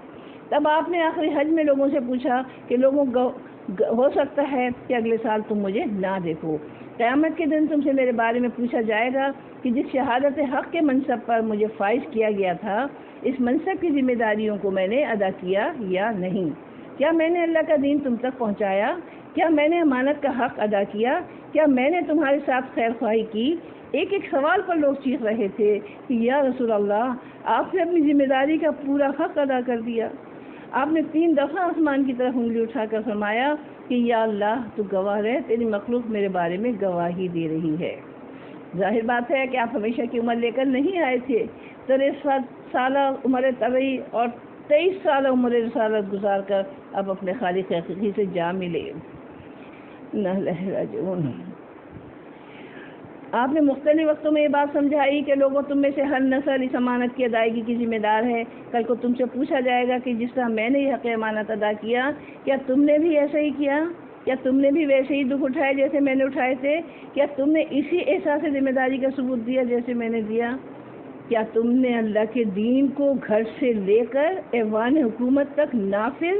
تب آپ نے آخری حج میں لوگوں سے پوچھا کہ لوگوں ہو سکتا ہے کہ اگلے سال تم مجھے نہ دیکھو۔ قیامت کے دن تم سے میرے بارے میں پوچھا جائے گا کہ جس شہادت حق کے منصب پر مجھے فائز کیا گیا تھا، اس منصب کی ذمہ داریوں کو میں نے ادا کیا یا نہیں؟ کیا میں نے اللہ کا دین تم تک پہنچایا؟ کیا میں نے امانت کا حق ادا کیا؟ کیا میں نے تمہارے ساتھ خیر خواہی کی؟ ایک ایک سوال پر لوگ چیخ رہے تھے کہ یا رسول اللہ، آپ نے اپنی ذمہ داری کا پورا حق ادا کر دیا۔ آپ نے 3 دفعہ آسمان کی طرف انگلی اٹھا کر فرمایا کہ یا اللہ تو گواہ رہے، تیری مخلوق میرے بارے میں گواہی دے رہی ہے۔ ظاہر بات ہے کہ آپ ہمیشہ کی عمر لے کر نہیں آئے تھے۔ 63 سالہ عمر طبعی اور 23 سالہ عمر رسالت گزار کر اب اپنے خالق حقیقی سے جا ملے۔ آپ نے مختلف وقتوں میں یہ بات سمجھائی کہ لوگوں تم میں سے ہر نسل اس امانت کی ادائیگی کی ذمہ دار ہے۔ کل کو تم سے پوچھا جائے گا کہ جس طرح میں نے یہ حق امانت ادا کیا، کیا تم نے بھی ایسا ہی کیا؟ کیا تم نے بھی ویسے ہی دکھ اٹھائے جیسے میں نے اٹھائے تھے؟ کیا تم نے اسی احساس ذمہ داری کا ثبوت دیا جیسے میں نے دیا؟ کیا تم نے اللہ کے دین کو گھر سے لے کر ایوان حکومت تک نافذ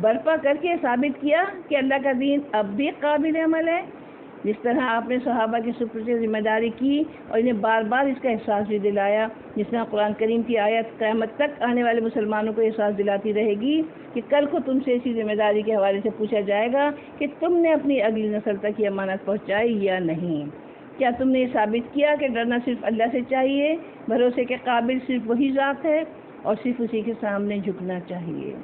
برپا کر کے ثابت کیا کہ اللہ کا دین اب بھی قابل عمل ہے؟ جس طرح آپ نے صحابہ کے سپرد سے ذمہ داری کی اور انہیں بار بار اس کا احساس بھی دلایا، جس طرح قرآن کریم کی آیت قیامت تک آنے والے مسلمانوں کو احساس دلاتی رہے گی کہ کل کو تم سے اسی ذمہ داری کے حوالے سے پوچھا جائے گا کہ تم نے اپنی اگلی نسل تک یہ امانت پہنچائی یا نہیں۔ کیا تم نے یہ ثابت کیا کہ ڈرنا صرف اللہ سے چاہیے، بھروسے کے قابل صرف وہی ذات ہے اور صرف اسی کے سامنے جھکنا چاہیے،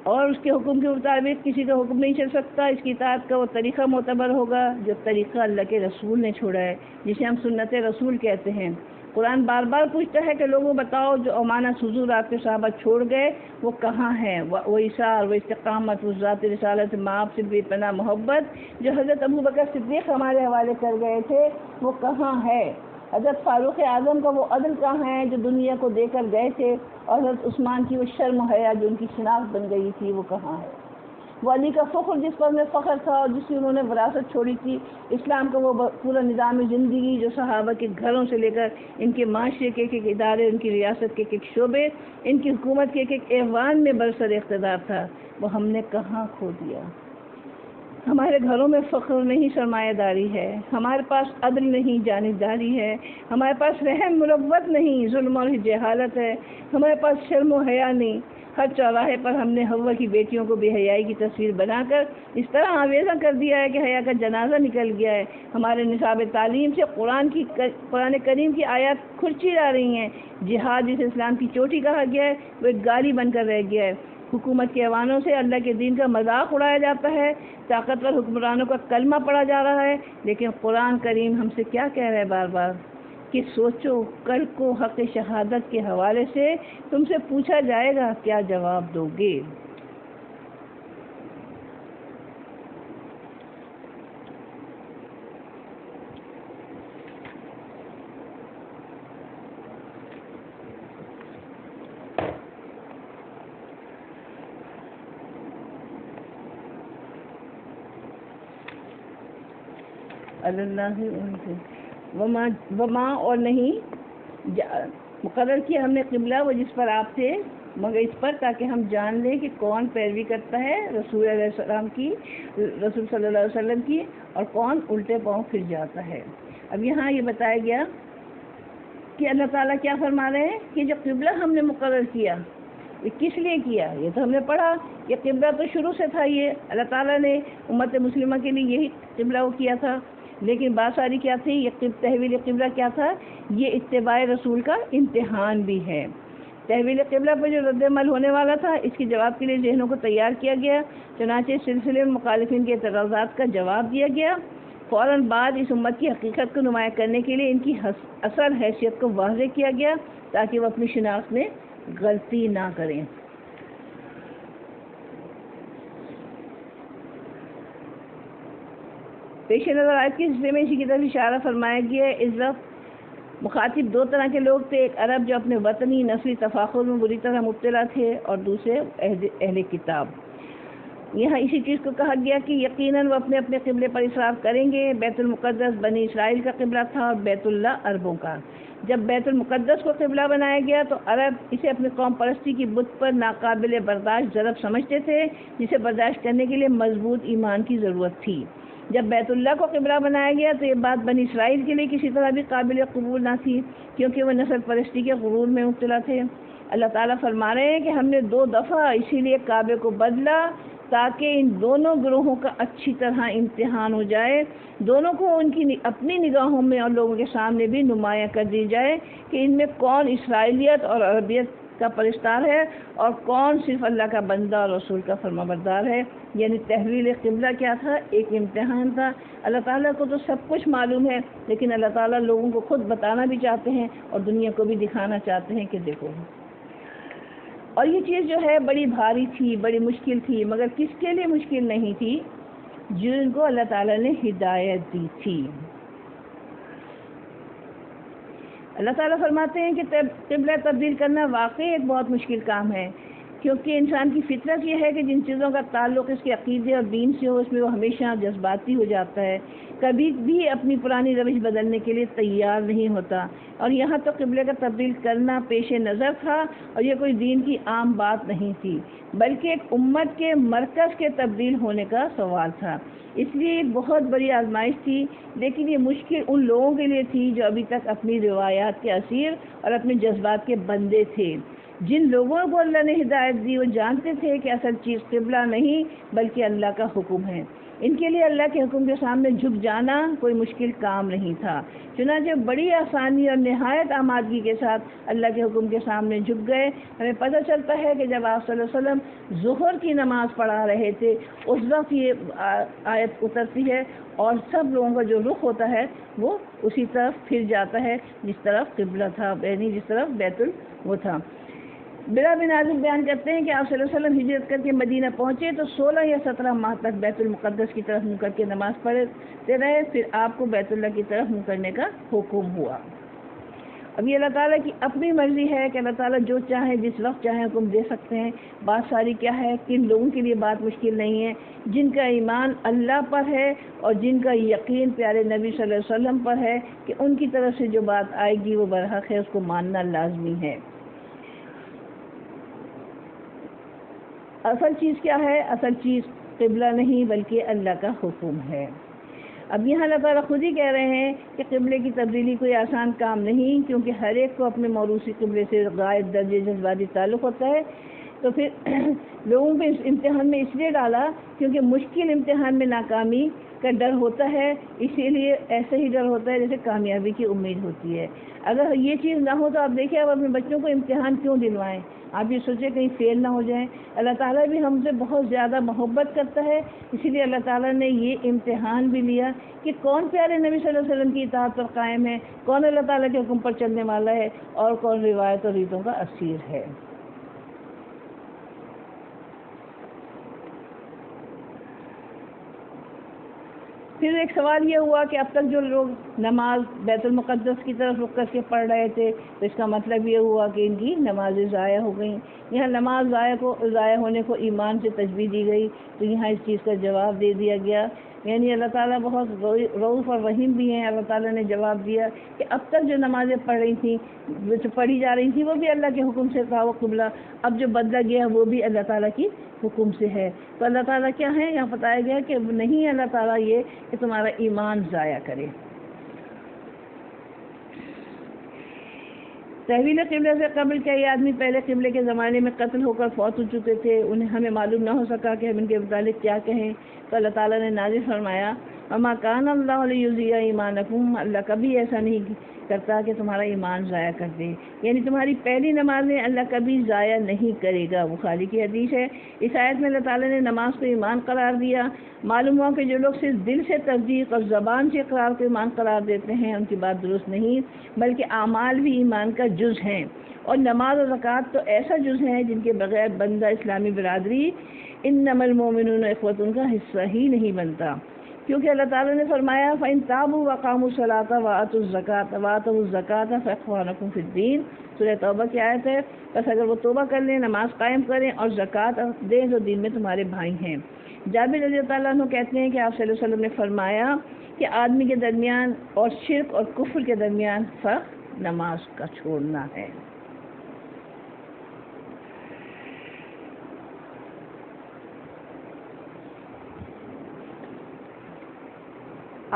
اور اس کے حکم کے مطابق کسی کا حکم نہیں چل سکتا؟ اس کی اطاعت کا وہ طریقہ معتبر ہوگا جو طریقہ اللہ کے رسول نے چھوڑا ہے، جسے ہم سنت رسول کہتے ہیں۔ قرآن بار بار پوچھتا ہے کہ لوگوں بتاؤ جو امانت حضور آپ کے صحابہ چھوڑ گئے وہ کہاں ہیں، وہ ایثار، وہ استقامت، وہ ذات رسالت ماں آپ سے بے پناہ محبت جو حضرت ابوبکر صدیق ہمارے حوالے کر گئے تھے وہ کہاں ہے، حضرت فاروق اعظم کا وہ عدل کہاں ہے جو دنیا کو دے کر گئے تھے، اور حضرت عثمان کی وہ شرم و حیا جو ان کی شناخت بن گئی تھی وہ کہاں ہے، وہ علی کا فخر جس پر انہیں فخر تھا اور جس کی انہوں نے وراثت چھوڑی تھی، اسلام کا وہ پورا نظام زندگی جو صحابہ کے گھروں سے لے کر ان کے معاشرے کے ایک ادارے، ان کی ریاست کے ایک شعبے، ان کی حکومت کے ایک ایوان میں برسر اقتدار تھا، وہ ہم نے کہاں کھو دیا۔ ہمارے گھروں میں فخر نہیں سرمایہ داری ہے، ہمارے پاس عدل نہیں جانبداری ہے، ہمارے پاس رحم مروت نہیں ظلم اور جہالت ہے، ہمارے پاس شرم و حیا نہیں۔ ہر چوراہے پر ہم نے حوا کی بیٹیوں کو بے حیائی کی تصویر بنا کر اس طرح آویزہ کر دیا ہے کہ حیا کا جنازہ نکل گیا ہے۔ ہمارے نصاب تعلیم سے قرآن کریم کی آیات کھرچی جا رہی ہیں، جہاد جسے اسلام کی چوٹی کہا گیا ہے وہ ایک گالی بن کر رہ گیا ہے، حکومت کے ایوانوں سے اللہ کے دین کا مذاق اڑایا جاتا ہے، طاقتور حکمرانوں کا کلمہ پڑھا جا رہا ہے، لیکن قرآن کریم ہم سے کیا کہہ رہا ہے بار بار کہ سوچو کل کو حق شہادت کے حوالے سے تم سے پوچھا جائے گا، کیا جواب دو گے؟ اللہ وما اور نہیں مقرر کیا ہم نے قبلہ وہ جس پر آپ تھے، مگر اس پر تاکہ ہم جان لیں کہ کون پیروی کرتا ہے رسول علیہ السلام کی، رسول صلی اللہ علیہ وسلم کی، اور کون الٹے پاؤں پھر جاتا ہے۔ اب یہاں یہ بتایا گیا کہ اللہ تعالیٰ کیا فرما رہے ہیں کہ جو قبلہ ہم نے مقرر کیا یہ کس لیے کیا، یہ تو ہم نے پڑھا کہ قبلہ تو شروع سے تھا، یہ اللہ تعالیٰ نے امت مسلمہ کے لیے یہی قبلہ وہ کیا تھا، لیکن بات ساری کیا تھی، یہ تحویل قبلہ کیا تھا، یہ اتباع رسول کا امتحان بھی ہے۔ تحویل قبلہ پر جو رد عمل ہونے والا تھا اس کے جواب کے لیے ذہنوں کو تیار کیا گیا، چنانچہ اس سلسلے میں مخالفین کے اعتراضات کا جواب دیا گیا۔ فوراً بعد اس امت کی حقیقت کو نمایاں کرنے کے لیے ان کی اصل حیثیت کو واضح کیا گیا تاکہ وہ اپنی شناخت میں غلطی نہ کریں۔ پیش نظر آیت کے حصے میں اسی کی طرف اشارہ فرمایا گیا ہے۔ اس وقت مخاطب دو طرح کے لوگ تھے، ایک عرب جو اپنے وطنی نسلی تفاخر میں بری طرح مبتلا تھے، اور دوسرے اہل کتاب۔ یہاں اسی چیز کو کہا گیا کہ یقیناً وہ اپنے اپنے قبلے پر اصراف کریں گے۔ بیت المقدس بنی اسرائیل کا قبلہ تھا اور بیت اللہ عربوں کا۔ جب بیت المقدس کو قبلہ بنایا گیا تو عرب اسے اپنی قوم پرستی کی بت پر ناقابل برداشت ضرب سمجھتے تھے، جسے برداشت کرنے کے لیے مضبوط ایمان کی ضرورت تھی۔ جب بیت اللہ کو قبلہ بنایا گیا تو یہ بات بنی اسرائیل کے لیے کسی طرح بھی قابل قبول نہ تھی، کیونکہ وہ نسل پرستی کے غرور میں مبتلا تھے۔ اللہ تعالیٰ فرما رہے ہیں کہ ہم نے 2 دفعہ اسی لیے کعبے کو بدلا تاکہ ان دونوں گروہوں کا اچھی طرح امتحان ہو جائے، دونوں کو ان کی اپنی نگاہوں میں اور لوگوں کے سامنے بھی نمایاں کر دی جائے کہ ان میں کون اسرائیلیت اور عربیت کا پرستار ہے اور کون صرف اللہ کا بندہ اور رسول کا فرمانبردار ہے۔ یعنی تحویل قبلہ کیا تھا، ایک امتحان تھا۔ اللہ تعالیٰ کو تو سب کچھ معلوم ہے، لیکن اللہ تعالیٰ لوگوں کو خود بتانا بھی چاہتے ہیں اور دنیا کو بھی دکھانا چاہتے ہیں کہ دیکھو۔ اور یہ چیز جو ہے بڑی بھاری تھی، بڑی مشکل تھی، مگر کس کے لیے مشکل نہیں تھی؟ جن کو اللہ تعالیٰ نے ہدایت دی تھی۔ اللہ تعالیٰ فرماتے ہیں کہ قبلہ تبدیل کرنا واقعی ایک بہت مشکل کام ہے، کیونکہ انسان کی فطرت یہ ہے کہ جن چیزوں کا تعلق اس کے عقیدے اور دین سے ہو اس میں وہ ہمیشہ جذباتی ہو جاتا ہے، کبھی بھی اپنی پرانی روش بدلنے کے لیے تیار نہیں ہوتا، اور یہاں تو قبلے کا تبدیل کرنا پیش نظر تھا، اور یہ کوئی دین کی عام بات نہیں تھی، بلکہ ایک امت کے مرکز کے تبدیل ہونے کا سوال تھا۔ اس لیے ایک بہت بڑی آزمائش تھی، لیکن یہ مشکل ان لوگوں کے لیے تھی جو ابھی تک اپنی روایات کے اسیر اور اپنے جذبات کے بندے تھے، جن لوگوں کو اللہ نے ہدایت دی وہ جانتے تھے کہ اصل چیز قبلہ نہیں بلکہ اللہ کا حکم ہے۔ ان کے لیے اللہ کے حکم کے سامنے جھک جانا کوئی مشکل کام نہیں تھا، چنانچہ بڑی آسانی اور نہایت آمادگی کے ساتھ اللہ کے حکم کے سامنے جھک گئے۔ ہمیں پتہ چلتا ہے کہ جب آپ صلی اللہ علیہ وسلم ظہر کی نماز پڑھا رہے تھے اس وقت یہ آیت اترتی ہے اور سب لوگوں کا جو رخ ہوتا ہے وہ اسی طرف پھر جاتا ہے جس طرف قبلہ تھا، یعنی جس طرف بیت وہ تھا۔ بلا بن عازب بیان کرتے ہیں کہ آپ صلی اللہ علیہ وسلم ہجرت کر کے مدینہ پہنچے تو 16 یا 17 ماہ تک بیت المقدس کی طرف منہ کر کے نماز پڑھتے رہے، پھر آپ کو بیت اللہ کی طرف منہ کرنے کا حکم ہوا۔ اب یہ اللہ تعالیٰ کی اپنی مرضی ہے کہ اللہ تعالیٰ جو چاہے جس وقت چاہے حکم دے سکتے ہیں۔ بات ساری کیا ہے، کن لوگوں کے لیے بات مشکل نہیں ہے، جن کا ایمان اللہ پر ہے اور جن کا یقین پیارے نبی صلی اللہ علیہ وسلم پر ہے کہ ان کی طرف سے جو بات آئے گی وہ برحق ہے، اس کو ماننا لازمی ہے۔ اصل چیز کیا ہے؟ اصل چیز قبلہ نہیں بلکہ اللہ کا حکم ہے۔ اب یہاں اللہ تعالیٰ خود ہی کہہ رہے ہیں کہ قبلے کی تبدیلی کوئی آسان کام نہیں، کیونکہ ہر ایک کو اپنے موروثی قبلے سے غائب درجے جذباتی تعلق ہوتا ہے۔ تو پھر لوگوں کو اس امتحان میں اس لیے ڈالا کیونکہ مشکل امتحان میں ناکامی کا ڈر ہوتا ہے، اسی لیے ایسے ہی ڈر ہوتا ہے جیسے کامیابی کی امید ہوتی ہے۔ اگر یہ چیز نہ ہو تو آپ دیکھیں آپ اپنے بچوں کو امتحان کیوں دلوائیں؟ آپ یہ سوچیں کہیں فیل نہ ہو جائیں۔ اللہ تعالیٰ بھی ہم سے بہت زیادہ محبت کرتا ہے، اسی لیے اللہ تعالیٰ نے یہ امتحان بھی لیا کہ کون پیارے نبی صلی اللہ علیہ وسلم کی اطاعت پر قائم ہے، کون اللہ تعالیٰ کے حکم پر چلنے والا ہے اور کون روایت اور ریتوں کا اسیر ہے۔ پھر ایک سوال یہ ہوا کہ اب تک جو لوگ نماز بیت المقدس کی طرف رخ کر کے پڑھ رہے تھے تو اس کا مطلب یہ ہوا کہ ان کی نمازیں ضائع ہو گئیں۔ یہاں نماز ضائع ہونے کو ایمان سے تشبیہ دی گئی، تو یہاں اس چیز کا جواب دے دیا گیا، یعنی اللہ تعالیٰ بہت رؤوف اور رحیم بھی ہیں۔ اللہ تعالیٰ نے جواب دیا کہ اب تک جو نمازیں پڑھ رہی تھیں، جو پڑھی جا رہی تھیں، وہ بھی اللہ کے حکم سے تھا وہ قبلہ، اب جو بدلا گیا وہ بھی اللہ تعالیٰ کی حکم سے ہے۔ تو اللہ تعالیٰ کیا ہے یہاں بتایا گیا کہ نہیں اللہ تعالیٰ یہ کہ تمہارا ایمان ضائع کرے۔ تحویل قبلہ سے قبل کئی آدمی پہلے قبلے کے زمانے میں قتل ہو کر فوت ہو چکے تھے، انہیں ہمیں معلوم نہ ہو سکا کہ ہم ان کے متعلق کیا کہیں، تو اللہ تعالیٰ نے نازل فرمایا وَمَا كَانَ اللَّهُ لِيُضِيعَ إِيمَانَكُمْ، اللہ کبھی ایسا نہیں کرتا کہ تمہارا ایمان ضائع کر دے، یعنی تمہاری پہلی نمازیں اللہ کبھی ضائع نہیں کرے گا۔ بخاری کی حدیث ہے۔ اس آیت میں اللہ تعالیٰ نے نماز کو ایمان قرار دیا۔ معلوم ہوا کہ جو لوگ صرف دل سے تصدیق اور زبان سے اقرار کو ایمان قرار دیتے ہیں ان کی بات درست نہیں، بلکہ اعمال بھی ایمان کا جز ہیں، اور نماز اور زکوٰۃ تو ایسا جز ہیں جن کے بغیر بندہ اسلامی برادری انما المؤمنون اخوۃ کا حصہ ہی نہیں بنتا، کیونکہ اللہ تعالیٰ نے فرمایا فَإِن تَابُوا وَأَقَامُوا الصَّلَاةَ وَآتَوُا الزَّكَاةَ فَإِخْوَانُكُمْ فِي الدِّينِ، سورہ توبہ کی آیت ہے۔ بس اگر وہ توبہ کر لیں، نماز قائم کریں اور زکوٰۃ دیں تو دین میں تمہارے بھائی ہیں۔ جابر رضی اللہ عنہ کہتے ہیں کہ آپ صلی اللہ علیہ وسلم نے فرمایا کہ آدمی کے درمیان اور شرک اور کفر کے درمیان فرق نماز کا چھوڑنا ہے۔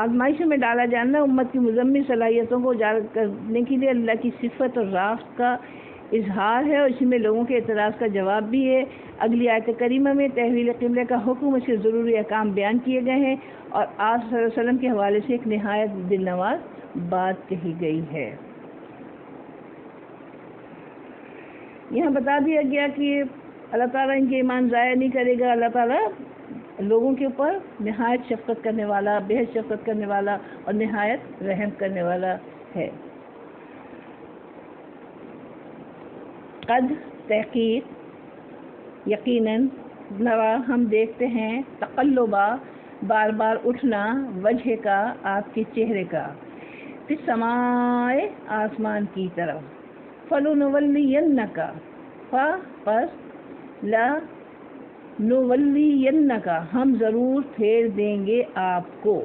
آزمائشوں میں ڈالا جانا امت کی مذمر صلاحیتوں کو اجاگر کرنے کے لیے اللہ کی صفت اور رافت کا اظہار ہے، اور اسی میں لوگوں کے اعتراض کا جواب بھی ہے۔ اگلی آیت کریمہ میں تحویل قبلے کا حکم، اس کے ضروری احکام بیان کیے گئے ہیں، اور آپ صلی اللہ علیہ وسلم کے حوالے سے ایک نہایت دل نواز بات کہی گئی ہے۔ یہاں بتا دیا گیا کہ اللہ تعالیٰ ان کے ایمان ضائع نہیں کرے گا۔ اللہ تعالیٰ لوگوں کے اوپر نہایت شفقت کرنے والا، بہت شفقت کرنے والا اور نہایت رحم کرنے والا ہے۔ قد تحقیق یقیناً نوا ہم دیکھتے ہیں تقلبا بار بار اٹھنا وجہ کا آپ کے چہرے کا، فی السماء آسمان کی طرف، فلنولینک پس لا نولینک ہم ضرور پھیر دیں گے آپ کو،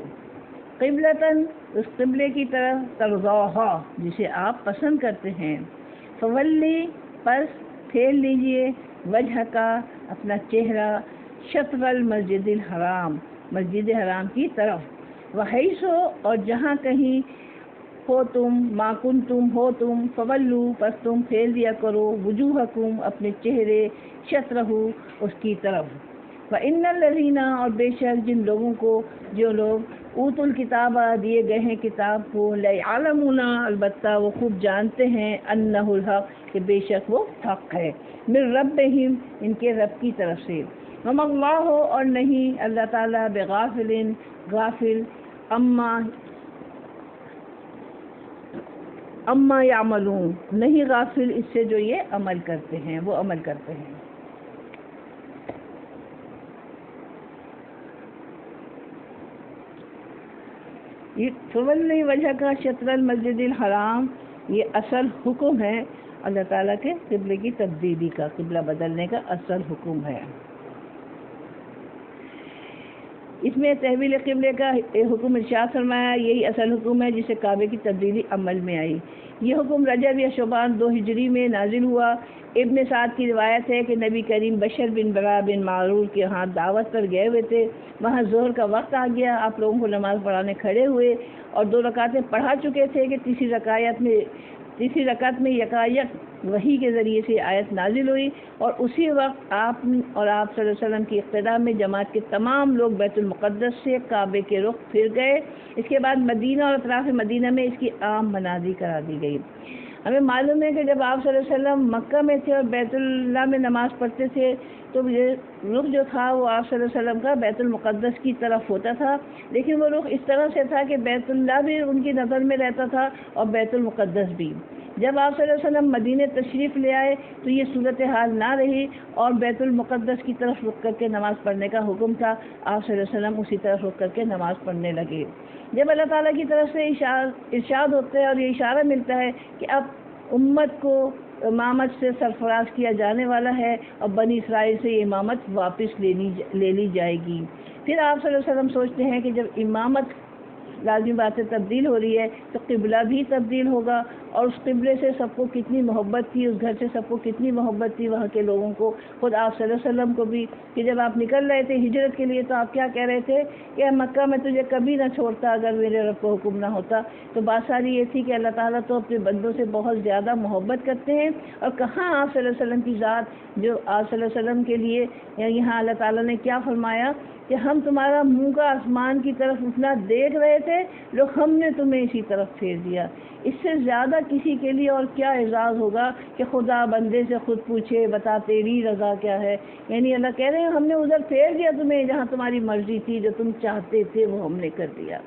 قبلتاً اس قبلے کی طرف، ترضاہا جسے آپ پسند کرتے ہیں، فولی پس پھیر لیجئے وجہ کا اپنا چہرہ، شطر المسجد الحرام مسجد حرام کی طرف، وحیث اور جہاں کہیں ہو تم، ما کنتم ہو تم، فولو پس تم پھیر دیا کرو، وجوہکم اپنے چہرے، شطرہ اس کی طرف، وَإِنَّ الَّذِينَ اور بے شک جن لوگوں کو، جو لوگ اوتوا الکتاب دیے گئے ہیں کتاب کو، لَيَعْلَمُونَ البتہ وہ خوب جانتے ہیں، أَنَّهُ الْحَقُّ کہ بے شک وہ حق ہے، من ربہم ان کے رب کی طرف سے، وَمَا اللَّهُ اور نہیں اللہ تعالیٰ بغافل غافل اما یعملون نہیں غافل اس سے جو یہ عمل کرتے ہیں، وہ عمل کرتے ہیں۔ یہ فولی وجہ کا شطر المسجد الحرام یہ اصل حکم ہے اللہ تعالیٰ کے قبلے کی تبدیلی کا، قبلہ بدلنے کا اصل حکم ہے۔ اس میں تحویل قبلے کا حکم ارشاد فرمایا، یہی اصل حکم ہے جسے کعبے کی تبدیلی عمل میں آئی۔ یہ حکم رجب یا شعبان 2 ہجری میں نازل ہوا۔ ابن سعد کی روایت ہے کہ نبی کریم بشر بن برا بن معرور کے ہاں دعوت پر گئے ہوئے تھے، وہاں ظہر کا وقت آ گیا، آپ لوگوں کو نماز پڑھانے کھڑے ہوئے اور 2 رکعتیں پڑھا چکے تھے کہ تیسری رکعت میں یکایک وحی کے ذریعے سے آیت نازل ہوئی، اور اسی وقت آپ صلی اللہ علیہ وسلم کی اقتداء میں جماعت کے تمام لوگ بیت المقدس سے کعبے کے رخ پھر گئے۔ اس کے بعد مدینہ اور اطراف مدینہ میں اس کی عام منادی کرا دی گئی۔ ہمیں معلوم ہے کہ جب آپ صلی اللہ علیہ وسلم مکہ میں تھے اور بیت اللہ میں نماز پڑھتے تھے تو یہ رخ جو تھا وہ آپ صلی اللہ علیہ وسلم کا بیت المقدس کی طرف ہوتا تھا، لیکن وہ رخ اس طرح سے تھا کہ بیت اللہ بھی ان کی نظر میں رہتا تھا اور بیت المقدس بھی۔ جب آپ صلی اللہ علیہ وسلم مدینہ تشریف لے آئے تو یہ صورتحال نہ رہی اور بیت المقدس کی طرف رخ کر کے نماز پڑھنے کا حکم تھا، آپ صلی اللہ علیہ وسلم اسی طرف رخ کر کے نماز پڑھنے لگے۔ جب اللہ تعالیٰ کی طرف سے ارشاد ہوتا ہے اور یہ اشارہ ملتا ہے کہ اب امت کو امامت سے سرفراز کیا جانے والا ہے اور بنی اسرائیل سے یہ امامت واپس لے لی جائے گی، پھر آپ صلی اللہ علیہ وسلم سوچتے ہیں کہ جب امامت لازمی بات سے تبدیل ہو رہی ہے تو قبلہ بھی تبدیل ہوگا، اور اس قبلے سے سب کو کتنی محبت تھی، اس گھر سے سب کو کتنی محبت تھی وہاں کے لوگوں کو، خود آپ صلی اللہ علیہ وسلم کو بھی، کہ جب آپ نکل رہے تھے ہجرت کے لیے تو آپ کیا کہہ رہے تھے کہ مکہ میں تجھے کبھی نہ چھوڑتا اگر میرے رب کو حکم نہ ہوتا۔ تو بات ساری یہ تھی کہ اللہ تعالیٰ تو اپنے بندوں سے بہت زیادہ محبت کرتے ہیں، اور کہاں آپ صلی اللہ علیہ وسلم کی ذات جو آپ صلی اللہ علیہ وسلم کے لیے یہاں اللہ تعالیٰ نے کیا فرمایا کہ ہم تمہارا منہ کا آسمان کی طرف اٹھنا دیکھ رہے تھے، لوگ ہم نے تمہیں اسی طرف پھیر دیا۔ اس سے زیادہ کسی کے لیے اور کیا اعزاز ہوگا کہ خدا بندے سے خود پوچھے بتا تیری رضا کیا ہے، یعنی اللہ کہہ رہے ہیں ہم نے ادھر پھیر دیا تمہیں جہاں تمہاری مرضی تھی، جو تم چاہتے تھے وہ ہم نے کر دیا۔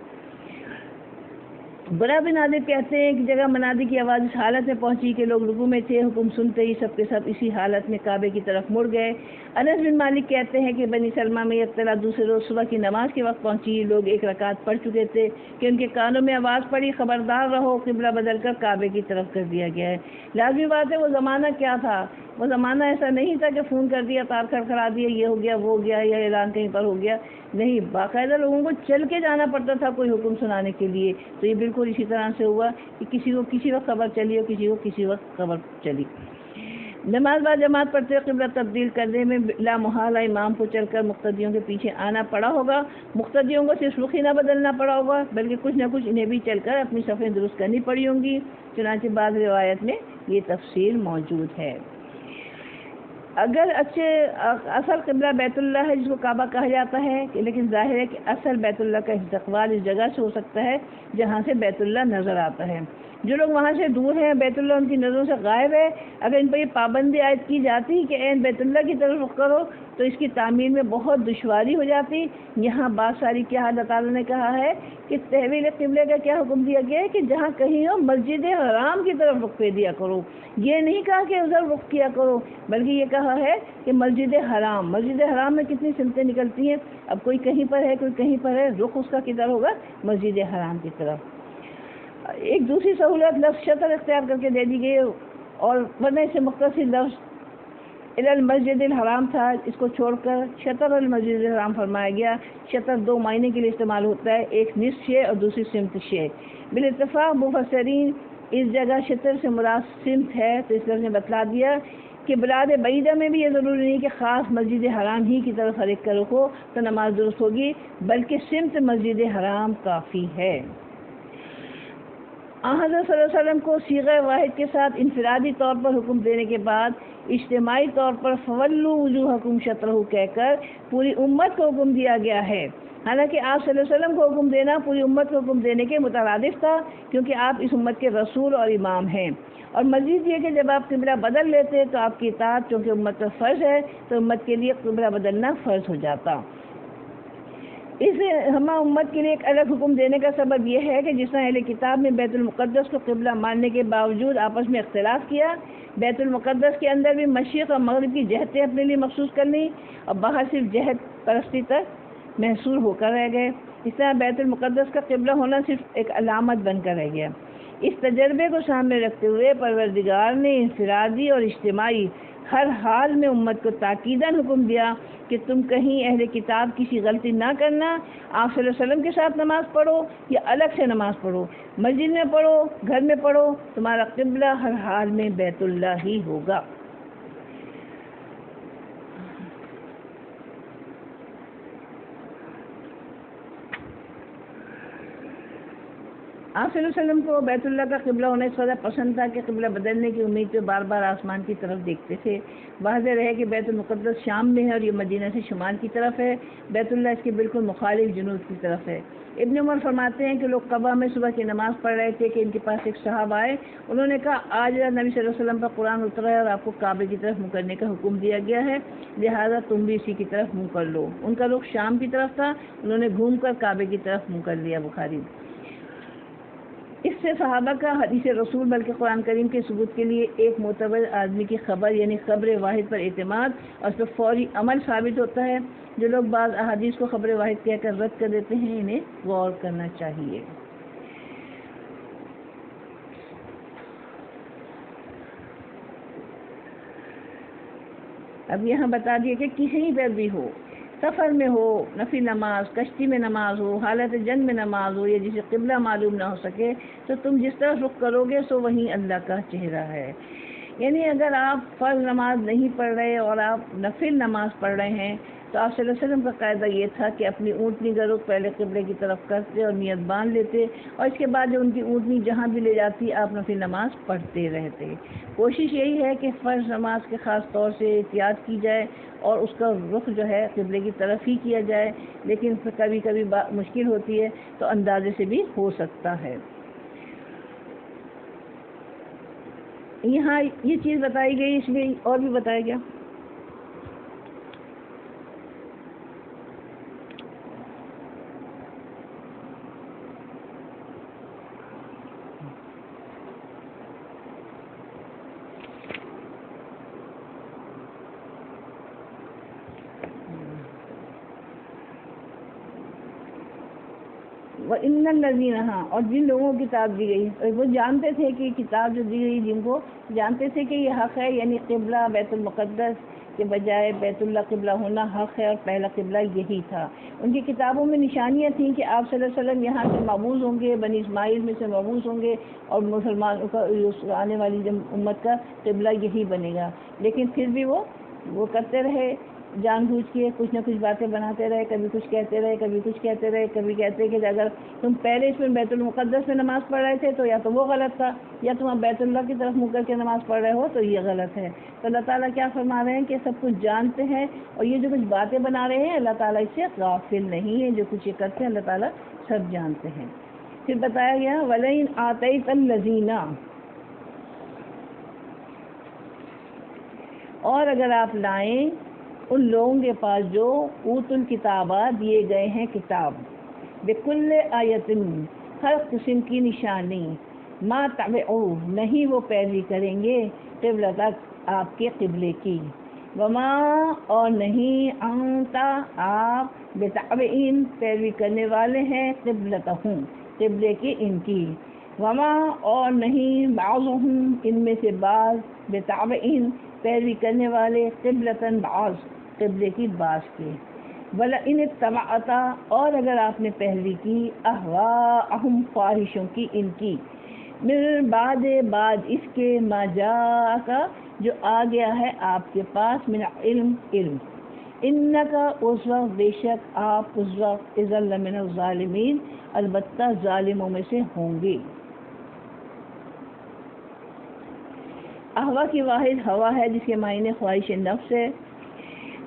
برا بن عازب کہتے ہیں کہ جگہ منادی کی آواز اس حالت میں پہنچی کہ لوگ رکوع میں تھے، حکم سنتے ہی سب کے سب اسی حالت میں کعبے کی طرف مڑ گئے۔ انس بن مالک کہتے ہیں کہ بنی سلمہ میں اطلاع دوسرے روز صبح کی نماز کے وقت پہنچی، لوگ 1 رکعت پڑھ چکے تھے کہ ان کے کانوں میں آواز پڑی خبردار رہو، قبلہ بدل کر کعبے کی طرف کر دیا گیا ہے۔ لازمی بات ہے وہ زمانہ کیا تھا، وہ زمانہ ایسا نہیں تھا کہ فون کر دیا، تار کھڑکھڑا دیا، یہ ہو گیا وہ ہو گیا، یا اعلان کہیں پر ہو گیا، نہیں، باقاعدہ لوگوں کو چل کے جانا پڑتا تھا کوئی حکم سنانے کے لیے۔ تو یہ بالکل اسی طرح سے ہوا کہ کسی کو کسی وقت خبر چلی اور کسی کو کسی وقت خبر چلی۔ نماز بعد جماعت پڑھتے ہوئے قبلہ تبدیل کرنے میں لا محالہ امام کو چل کر مقتدیوں کے پیچھے آنا پڑا ہوگا، مقتدیوں کو صرف رخ ہی نہ بدلنا پڑا ہوگا بلکہ کچھ نہ کچھ انہیں بھی چل کر اپنی صفیں درست کرنی پڑی ہوں گی، چنانچہ بعض روایت میں یہ تفصیل موجود ہے۔ اگر اصل قبلہ بیت اللہ ہے جس کو کعبہ کہا جاتا ہے، لیکن ظاہر ہے کہ اصل بیت اللہ کا استقبال اس جگہ سے ہو سکتا ہے جہاں سے بیت اللہ نظر آتا ہے۔ جو لوگ وہاں سے دور ہیں، بیت اللہ ان کی نظروں سے غائب ہے، اگر ان پر یہ پابندی عائد کی جاتی کہ عین بیت اللہ کی طرف رخ کرو تو اس کی تعمیر میں بہت دشواری ہو جاتی۔ یہاں بات ساری کیا اللہ تعالیٰ نے کہا ہے کہ تحویل قبلے کا کیا حکم دیا گیا ہے کہ جہاں کہیں ہو مسجد حرام کی طرف رخ پہ دیا کرو، یہ نہیں کہا کہ ادھر رخ کیا کرو، بلکہ یہ کہا ہے کہ مسجد حرام میں کتنی سمتیں نکلتی ہیں، اب کوئی کہیں پر ہے کوئی کہیں پر ہے، رخ اس کا کدھر ہوگا؟ مسجد حرام کی طرف۔ ایک دوسری سہولت لفظ شطر اختیار کر کے دے دی گئی، اور ورنہ سے مختصر لفظ الی المسجد الحرام تھا، اس کو چھوڑ کر شطر المسجد الحرام فرمایا گیا۔ شطر 2 معنی کے لیے استعمال ہوتا ہے، ایک نصف شے اور دوسری سمت شے۔ بالاتفاق مفسرین اس جگہ شطر سے مراد سمت ہے، تو اس لفظ نے بتلا دیا کہ بلاد بعیدہ میں بھی یہ ضروری نہیں کہ خاص مسجد حرام ہی کی طرف ہر ایک کا رخ ہو تو نماز درست ہوگی، بلکہ سمت مسجد حرام کافی ہے۔ حضرت صلی اللہ علیہ وسلم کو صیغہ واحد کے ساتھ انفرادی طور پر حکم دینے کے بعد اجتماعی طور پر فولوا وجوہکم شطرہ کہہ کر پوری امت کو حکم دیا گیا ہے، حالانکہ آپ صلی اللہ علیہ وسلم کو حکم دینا پوری امت کو حکم دینے کے مترادف تھا، کیونکہ آپ اس امت کے رسول اور امام ہیں۔ اور مزید یہ کہ جب آپ قبلہ بدل لیتے تو آپ کی اطاعت چونکہ امت پر فرض ہے تو امت کے لیے قبلہ بدلنا فرض ہو جاتا۔ اس ہمہ امت کے لیے ایک الگ حکم دینے کا سبب یہ ہے کہ جس طرح اہل کتاب میں بیت المقدس کو قبلہ ماننے کے باوجود آپس میں اختلاف کیا، بیت المقدس کے اندر بھی مشرق اور مغرب کی جہتیں اپنے لیے مخصوص کر لیں اور باہر صرف جہت پرستی تک محصور ہو کر رہ گئے، اس طرح بیت المقدس کا قبلہ ہونا صرف ایک علامت بن کر رہ گیا۔ اس تجربے کو سامنے رکھتے ہوئے پروردگار نے انفرادی اور اجتماعی ہر حال میں امت کو تاکیداً حکم دیا کہ تم کہیں اہل کتاب کسی غلطی نہ کرنا، آپ صلی اللہ علیہ وسلم کے ساتھ نماز پڑھو یا الگ سے نماز پڑھو، مسجد میں پڑھو، گھر میں پڑھو، تمہارا قبلہ ہر حال میں بیت اللہ ہی ہوگا۔ آپ صلی اللہ علیہ وسلم کو بیت اللہ کا قبلہ ہونا اس قدر پسند تھا کہ قبلہ بدلنے کی امید پہ بار بار آسمان کی طرف دیکھتے تھے۔ واضح رہے کہ بیت المقدس شام میں ہے اور یہ مدینہ سے شمال کی طرف ہے، بیت اللہ اس کے بالکل مخالف جنوب کی طرف ہے۔ ابن عمر فرماتے ہیں کہ لوگ قبا میں صبح کی نماز پڑھ رہے تھے کہ ان کے پاس ایک صاحب آئے، انہوں نے کہا آج نبی صلی اللہ علیہ وسلم پر قرآن اترا ہے اور آپ کو کعبے کی طرف منہ کرنے کا حکم دیا گیا ہے، لہٰذا تم بھی اسی کی طرف منہ کر لو۔ ان کا رخ شام کی طرف تھا، انہوں نے گھوم کر کعبے کی طرف منہ کر لیا۔ بخاری۔ اس سے صحابہ کا حدیث رسول بلکہ قرآن کریم کے ثبوت کے لیے ایک معتبر آدمی کی خبر یعنی خبر واحد پر اعتماد اور اس پر فوری عمل ثابت ہوتا ہے۔ جو لوگ بعض احادیث کو خبر واحد کہہ کر رد کر دیتے ہیں انہیں غور کرنا چاہیے۔ اب یہاں بتا دیا کہ کہیں پر بھی ہو، سفر میں ہو، نفل نماز، کشتی میں نماز ہو، حالت جنگ میں نماز ہو یا جسے قبلہ معلوم نہ ہو سکے تو تم جس طرح رخ کرو گے سو وہیں اللہ کا چہرہ ہے۔ یعنی اگر آپ فرض نماز نہیں پڑھ رہے اور آپ نفل نماز پڑھ رہے ہیں تو آپ صلی اللہ علیہ وسلم کا قاعدہ یہ تھا کہ اپنی اونٹنی کا رخ پہلے قبلے کی طرف کرتے اور نیت باندھ لیتے اور اس کے بعد جو ان کی اونٹنی جہاں بھی لے جاتی آپ نفل نماز پڑھتے رہتے۔ کوشش یہی ہے کہ فرض نماز کے خاص طور سے احتیاط کی جائے اور اس کا رخ جو ہے قبلے کی طرف ہی کیا جائے، لیکن کبھی کبھی مشکل ہوتی ہے تو اندازے سے بھی ہو سکتا ہے۔ یہاں یہ چیز بتائی گئی، اس لیے اور بھی بتایا گیا۔ وَإِنَّ الَّذِينَ ہاں اور جن لوگوں کو کتاب دی گئی وہ جانتے تھے کہ کتاب جو دی گئی جن کو جانتے تھے کہ یہ حق ہے، یعنی قبلہ بیت المقدس کے بجائے بیت اللہ قبلہ ہونا حق ہے اور پہلا قبلہ یہی تھا۔ ان کی کتابوں میں نشانیاں تھیں کہ آپ صلی اللہ علیہ وسلم یہاں سے مبعوث ہوں گے، بنی اسماعیل میں سے مبعوث ہوں گے اور مسلمانوں کا آنے والی امت کا قبلہ یہی بنے گا، لیکن پھر بھی وہ کرتے رہے، جان بوجھ کے کچھ نہ کچھ باتیں بناتے رہے، کبھی کچھ کہتے رہے، کبھی کچھ کہتے رہے، کبھی کہتے کہ اگر تم پہلے اس میں بیت المقدس میں نماز پڑھ رہے تھے تو یا تو وہ غلط تھا یا تم اب بیت اللہ کی طرف منہ کر کے نماز پڑھ رہے ہو تو یہ غلط ہے۔ تو اللہ تعالیٰ کیا فرما رہے ہیں کہ سب کچھ جانتے ہیں اور یہ جو کچھ باتیں بنا رہے ہیں اللہ تعالیٰ اس سے غافل نہیں ہے، جو کچھ یہ کرتے ہیں اللہ تعالیٰ سب جانتے ہیں۔ پھر بتایا گیا وَلَئِنْ آتَيْتَ الَّذِينَ، اور اگر آپ لائیں ان لوگوں کے پاس جو اوت الکتابہ دیے گئے ہیں کتاب، بکل آیتن ہر قسم کی نشانی، ما تبعوا نہیں وہ پیروی کریں گے قبلتک آپ کے قبلے کی، وما اور نہیں انتا آپ بتابعین پیروی کرنے والے ہیں قبلتہم قبلے کی ان کی، وما اور نہیں بعضهم ان میں سے بعض بتابعین پیروی کرنے والے قبلتاً بعض قبلے کی بعض کے، وَلَئِنِ اتَّبَعْتَ اور اگر آپ نے پیروی کی اہواءہم خواہشوں کی ان کی، من بعد اس کے ما جاءک جو آ گیا ہے آپ کے پاس من علم انکا اس وقت بے شک آپ اس وقت اذا لمن الظالمین البتہ ظالموں میں سے ہوں گے۔ احوا کی واحد ہوا ہے جس کے معنی خواہش نفس ہے۔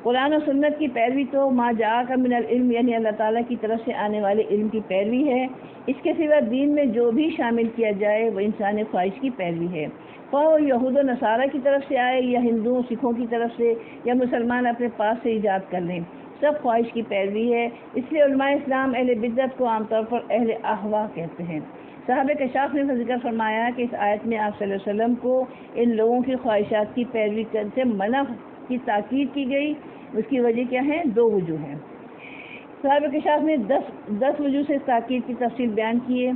قرآن و سنت کی پیروی تو ما جاءک من العلم یعنی اللہ تعالیٰ کی طرف سے آنے والے علم کی پیروی ہے۔ اس کے سوا دین میں جو بھی شامل کیا جائے وہ انسانی خواہش کی پیروی ہے، خواہ یہود و نصارہ کی طرف سے آئے یا ہندوؤں سکھوں کی طرف سے یا مسلمان اپنے پاس سے ایجاد کر لیں، سب خواہش کی پیروی ہے۔ اس لیے علماء اسلام اہل بدعت کو عام طور پر اہل احوا کہتے ہیں۔ صاحب کشاف نے ذکر فرمایا کہ اس آیت میں آپ صلی اللہ علیہ وسلم کو ان لوگوں کی خواہشات کی پیروی سے منع کی تاکید کی گئی۔ اس کی وجہ کیا ہے؟ 2 وجوہ ہیں۔ صاحب کشاف نے 10 وجوہ سے اس تاکید کی تفصیل بیان کی ہے۔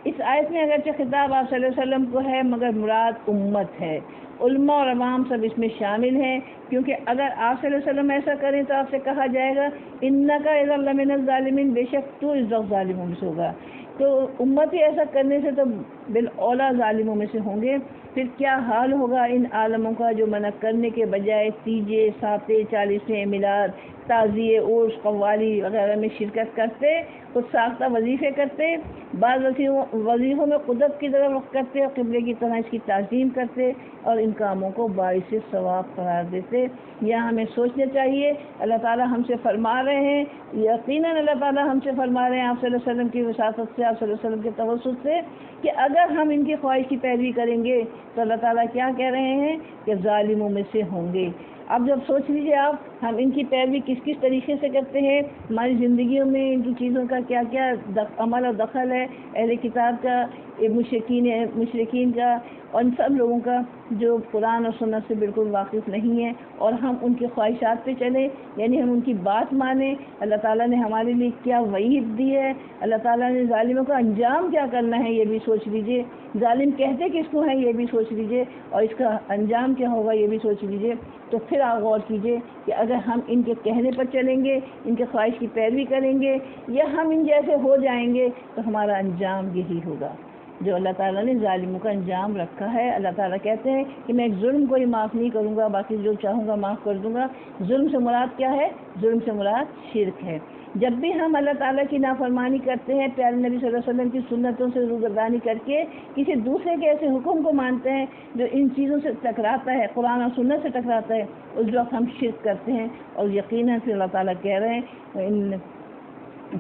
اس آیت میں اگرچہ خطاب آپ صلی اللہ علیہ وسلم کو ہے مگر مراد امت ہے، علماء اور عوام سب اس میں شامل ہیں، کیونکہ اگر آپ صلی اللہ علیہ وسلم ایسا کریں تو آپ سے کہا جائے گا انکا اذا لمن الظالمین، بے شک تو اس وقت ظالموں میں سے ہوگا۔ تو امت ہی ایسا کرنے سے تو بالاولیٰ ظالموں میں سے ہوں گے۔ پھر کیا حال ہوگا ان عالموں کا جو منع کرنے کے بجائے تیجے، ساتے، 40ویں میلاد، تعزیے، عرس، قوالی وغیرہ میں شرکت کرتے، خود ساختہ وظیفے کرتے، بعض وظیفوں میں قدرت کی طرف رخ کرتے اور قبلے کی طرح اس کی تعظیم کرتے اور ان کاموں کو باعث ثواب قرار دیتے۔ یہاں ہمیں سوچنا چاہیے، اللہ تعالیٰ ہم سے فرما رہے ہیں، یقیناً اللہ تعالیٰ ہم سے فرما رہے ہیں آپ صلی اللہ علیہ وسلم کی وساطت سے، آپ صلی اللہ علیہ وسلم کے توسط سے، کہ اگر ہم ان کی خواہش کی پیروی کریں گے تو اللہ تعالیٰ کیا کہہ رہے ہیں کہ ظالموں میں سے ہوں گے۔ اب جب سوچ لیجئے آپ، ہم ان کی پیروی کس کس طریقے سے کرتے ہیں، ہماری زندگیوں میں ان کی چیزوں کا کیا کیا عمل اور دخل ہے، اہل کتاب کا، مشرکین کا، اور ان سب لوگوں کا جو قرآن اور سنت سے بالکل واقف نہیں ہے، اور ہم ان کی خواہشات پہ چلیں، یعنی ہم ان کی بات مانیں۔ اللہ تعالیٰ نے ہمارے لیے کیا وعید دی ہے، اللہ تعالیٰ نے ظالموں کا انجام کیا کرنا ہے یہ بھی سوچ لیجئے، ظالم کہتے کس کو ہیں یہ بھی سوچ لیجئے، اور اس کا انجام کیا ہوگا یہ بھی سوچ لیجئے۔ تو پھر آپ غور کیجئے کہ اگر ہم ان کے کہنے پر چلیں گے، ان کے خواہش کی پیروی کریں گے، یا ہم ان جیسے ہو جائیں گے تو ہمارا انجام یہی ہوگا جو اللہ تعالیٰ نے ظالموں کا انجام رکھا ہے۔ اللہ تعالیٰ کہتے ہیں کہ میں ظلم کو ہی معاف نہیں کروں گا، باقی جو چاہوں گا معاف کر دوں گا۔ ظلم سے مراد کیا ہے؟ ظلم سے مراد شرک ہے۔ جب بھی ہم اللہ تعالیٰ کی نافرمانی کرتے ہیں، پیارے نبی صلی اللہ علیہ وسلم کی سنتوں سے روگردانی کر کے کسی دوسرے کے ایسے حکم کو مانتے ہیں جو ان چیزوں سے ٹکراتا ہے، قرآن اور سنت سے ٹکراتا ہے، اس وقت ہم شرک کرتے ہیں، اور یقیناً پھر اللہ تعالیٰ کہہ رہے ہیں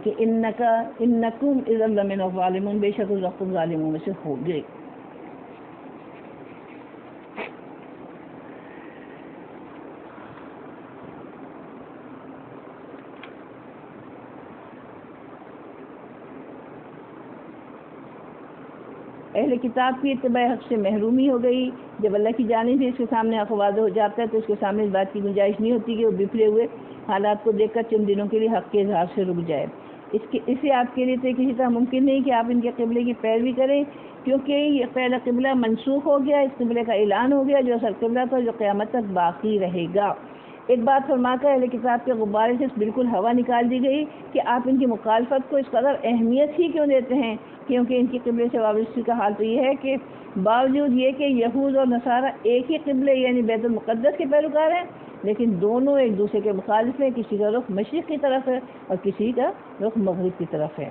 کہ انکم اذا لمن الظالمون، بے شک اس وقت ظالموں میں سے ہوگے۔ اہل کتاب کی اتباع حق سے محرومی ہو گئی۔ جب اللہ کی جانب سے اس کے سامنے حق واضح ہو جاتا ہے تو اس کے سامنے اس بات کی گنجائش نہیں ہوتی کہ وہ بفرے ہوئے حالات کو دیکھ کر چند دنوں کے لیے حق کے اظہار سے رک جائے۔ اسے آپ کے لیے تو کسی طرح ممکن نہیں کہ آپ ان کے قبلے کی پیروی کریں، کیونکہ یہ پہلا قبلہ منسوخ ہو گیا، اس قبلے کا اعلان ہو گیا جو اصل قبلہ تھا، جو قیامت تک باقی رہے گا۔ ایک بات فرما کر اہل کتاب کے غبارے سے بالکل ہوا نکال دی گئی کہ آپ ان کی مخالفت کو اس قدر اہمیت ہی کیوں دیتے ہیں، کیونکہ ان کی قبلے سے وابستگی کا حال تو یہ ہے کہ باوجود یہ کہ یہود اور نصارہ ایک ہی قبلے یعنی بیت المقدس کے پیروکار ہیں، لیکن دونوں ایک دوسرے کے مخالف ہیں، کسی کا رخ مشرق کی طرف ہے اور کسی کا رخ مغرب کی طرف ہے۔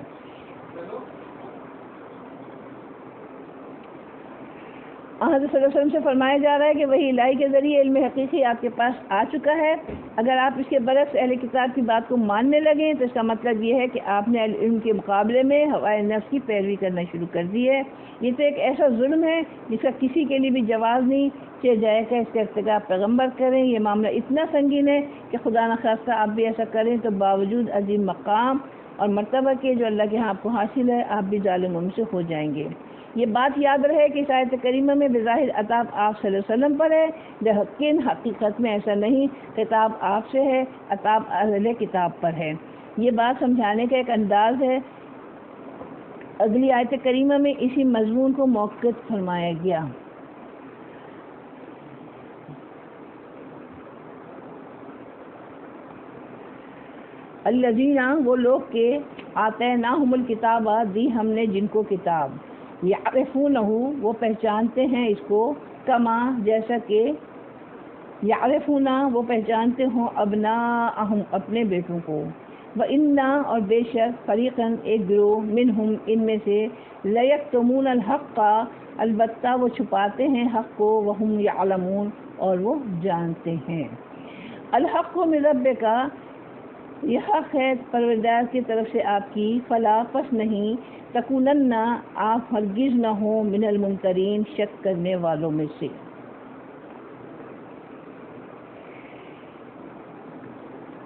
حضرت صلی اللہ علیہ وسلم سے فرمایا جا رہا ہے کہ وہی الہی کے ذریعے علم حقیقی آپ کے پاس آ چکا ہے۔ اگر آپ اس کے برعکس اہل کتاب کی بات کو ماننے لگیں تو اس کا مطلب یہ ہے کہ آپ نے علم کے مقابلے میں ہوائے نفس کی پیروی کرنا شروع کر دی ہے۔ یہ تو ایک ایسا ظلم ہے جس کا کسی کے لیے بھی جواز نہیں، چاہے جائے کہ اس کا ارتکاب پیغمبر کریں۔ یہ معاملہ اتنا سنگین ہے کہ خدا نخواستہ آپ بھی ایسا کریں تو باوجود عظیم مقام اور مرتبہ کے جو اللہ کے ہاں آپ کو حاصل ہے، آپ بھی ظالموں میں سے ہو جائیں گے۔ یہ بات یاد رہے کہ اس آیت کریمہ میں بظاہر عطاب آپ صلی اللہ علیہ وسلم پر ہے، لیکن حقیقت میں ایسا نہیں، خطاب آپ سے ہے، عطاب اہل کتاب پر ہے۔ یہ بات سمجھانے کا ایک انداز ہے۔ اگلی آیت کریمہ میں اسی مضمون کو موقع فرمایا گیا۔ الذین، وہ لوگ کہ آتیناہم الکتاب، دی ہم نے جن کو کتاب، یعرفونہ، وہ پہچانتے ہیں اس کو، کما، جیسا کہ یعرفونہ، وہ پہچانتے ہوں ابناءہم، اپنے بیٹوں کو، وَإِنَّا، اور بے شک، فریقاً، ایک گروہ، منہم، ان میں سے، لیکتمون الحق، البتہ وہ چھپاتے ہیں حق کو، وہم یعلمون، اور وہ جانتے ہیں۔ الحق من ربک، یہ حق ہے پروردگار کی طرف سے آپ کی، فلا پس نہیں، تکونن، آپ ہرگز نہ ہوں، من الممترین، شک کرنے والوں میں سے۔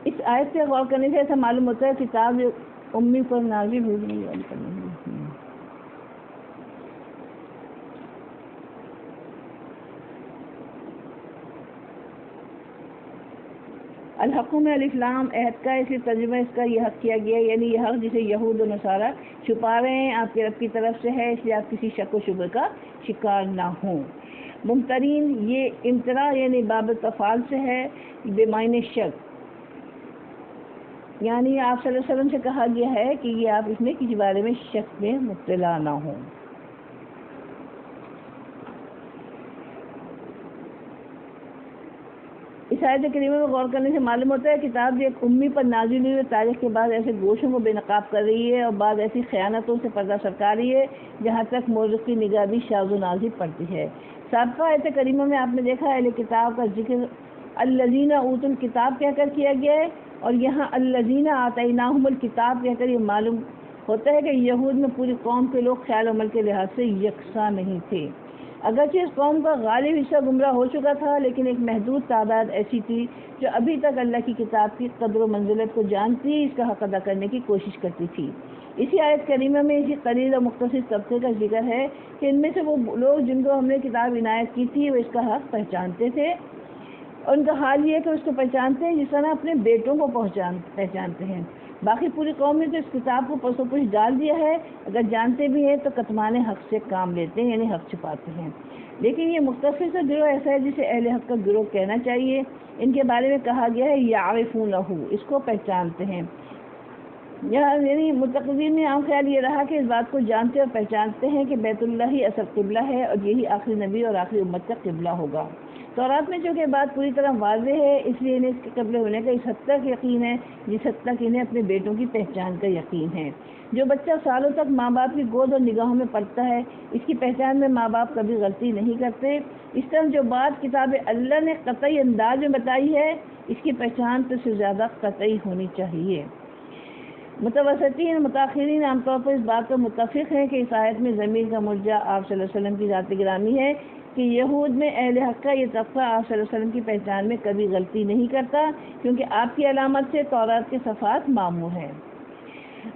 اس آیت سے غور کرنے سے ایسا معلوم ہوتا ہے کتاب امی پر نازل ہوئی۔ الحق میں الف لام عہد کا، اس لیے ترجمہ اس کا یہ حق کیا گیا، یعنی یہ حق جسے یہود و نصارہ چھپا رہے ہیں آپ کے رب کی طرف سے ہے، اس لیے آپ کسی شک و شبہ کا شکار نہ ہوں۔ ممترین، یہ امتراء یعنی باب تفعال سے ہے، بے معنی شک، یعنی آپ صلی اللہ علیہ وسلم سے کہا گیا ہے کہ یہ آپ اس میں کسی بارے میں شک میں مبتلا نہ ہوں۔ اس آیت کریمہ میں غور کرنے سے معلوم ہوتا ہے کتاب ایک امی پر نازل ہوئی تاریخ کے بعد ایسے گوشوں کو بے نقاب کر رہی ہے، اور بعض ایسی خیانتوں سے پردہ سرکا رہی ہے جہاں تک مورخ کی نگاہ بھی شاذ و نازل پڑتی ہے۔ سابقہ آیت کریمہ میں آپ نے دیکھا اہل کتاب کا ذکر الذین اوتوا الکتاب کہہ کر کیا گیا ہے، اور یہاں الذین آتیناہم الکتاب کہہ کر یہ معلوم ہوتا ہے کہ یہود میں پوری قوم کے لوگ خیال عمل کے لحاظ سے یکساں نہیں تھے۔ اگرچہ اس قوم کا غالب حصہ گمراہ ہو چکا تھا، لیکن ایک محدود تعداد ایسی تھی جو ابھی تک اللہ کی کتاب کی قدر و منزلت کو جانتی، اس کا حق ادا کرنے کی کوشش کرتی تھی۔ اسی آیت کریمہ میں اسی قلیل و مختصر طبقے کا ذکر ہے کہ ان میں سے وہ لوگ جن کو ہم نے کتاب عنایت کی تھی وہ اس کا حق پہچانتے تھے، اور ان کا حال یہ ہے کہ اس کو پہچانتے ہیں جس طرح اپنے بیٹوں کو پہچانتے ہیں۔ باقی پوری قوم نے تو اس کتاب کو پس و پش ڈال دیا ہے، اگر جانتے بھی ہیں تو کتمان حق سے کام لیتے ہیں، یعنی حق چھپاتے ہیں۔ لیکن یہ مختصر سا گروہ ایسا ہے جسے اہل حق کا گروہ کہنا چاہیے۔ ان کے بارے میں کہا گیا ہے یعرفونہ، اس کو پہچانتے ہیں، یعنی متقدین میں عام خیال یہ رہا کہ اس بات کو جانتے اور پہچانتے ہیں کہ بیت اللہ ہی اصل قبلہ ہے، اور یہی آخری نبی اور آخری امت کا قبلہ ہوگا۔ تورات میں چونکہ بات پوری طرح واضح ہے، اس لیے انہیں اس کے قبلے ہونے کا اس حد تک یقین ہے جس حد تک انہیں اپنے بیٹوں کی پہچان کا یقین ہے۔ جو بچہ سالوں تک ماں باپ کی گود اور نگاہوں میں پڑتا ہے، اس کی پہچان میں ماں باپ کبھی غلطی نہیں کرتے۔ اس طرح جو بات کتاب اللہ نے قطعی انداز میں بتائی ہے، اس کی پہچان تو سے زیادہ قطعی ہونی چاہیے۔ متوسطین متاخرین عام طور پر اس بات پر متفق ہیں کہ اس آیت میں ضمیر کا مرجع آپ صلی اللہ علیہ وسلم کی ذات گرامی ہے، کہ یہود میں اہل حق کا یہ طبقہ آپ صلی اللہ علیہ وسلم کی پہچان میں کبھی غلطی نہیں کرتا، کیونکہ آپ کی علامت سے تورات کے صفات معمور ہیں۔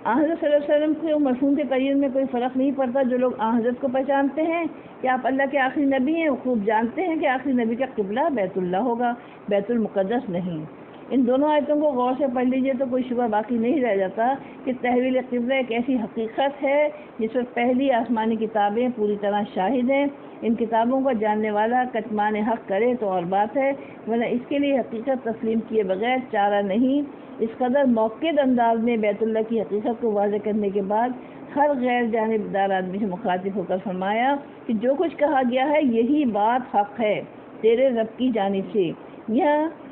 حضرت صلی اللہ علیہ وسلم کے مفہوم کے تعین میں کوئی فرق نہیں پڑتا۔ جو لوگ حضرت کو پہچانتے ہیں کہ آپ اللہ کے آخری نبی ہیں، وہ خوب جانتے ہیں کہ آخری نبی کا قبلہ بیت اللہ ہوگا، بیت المقدس نہیں۔ ان دونوں آیتوں کو غور سے پڑھ لیجئے تو کوئی شبہ باقی نہیں رہ جاتا کہ تحویل قبلہ ایک ایسی حقیقت ہے جس پر پہلی آسمانی کتابیں پوری طرح شاہد ہیں۔ ان کتابوں کا جاننے والا کتمان حق کرے تو اور بات ہے، ورنہ اس کے لیے حقیقت تسلیم کیے بغیر چارہ نہیں۔ اس قدر موقع انداز میں بیت اللہ کی حقیقت کو واضح کرنے کے بعد ہر غیر جانبدار آدمی سے مخاطب ہو کر فرمایا کہ جو کچھ کہا گیا ہے یہی بات حق ہے تیرے رب کی جانب سے۔ یہ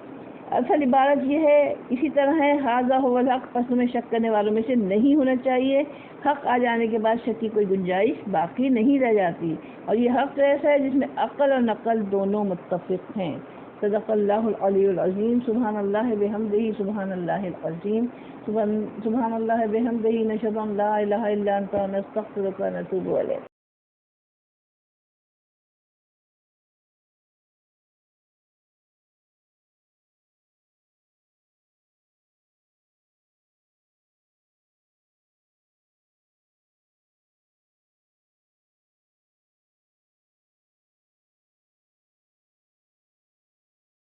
اصل عبارت یہ ہے، اسی طرح ہے ھذا ھو الحق، پس میں شک کرنے والوں میں سے نہیں ہونا چاہیے۔ حق آ جانے کے بعد شک کی کوئی گنجائش باقی نہیں رہ جاتی، اور یہ حق تو ایسا ہے جس میں عقل اور نقل دونوں متفق ہیں۔ صدق اللہ العلی العظیم۔ سبحان اللہ بحمدہ، سبحان اللہ العظیم، سبحان اللہ بحمدہ، نشہد ان لا الہ الا انت، نستغفرک ونتوب الیک۔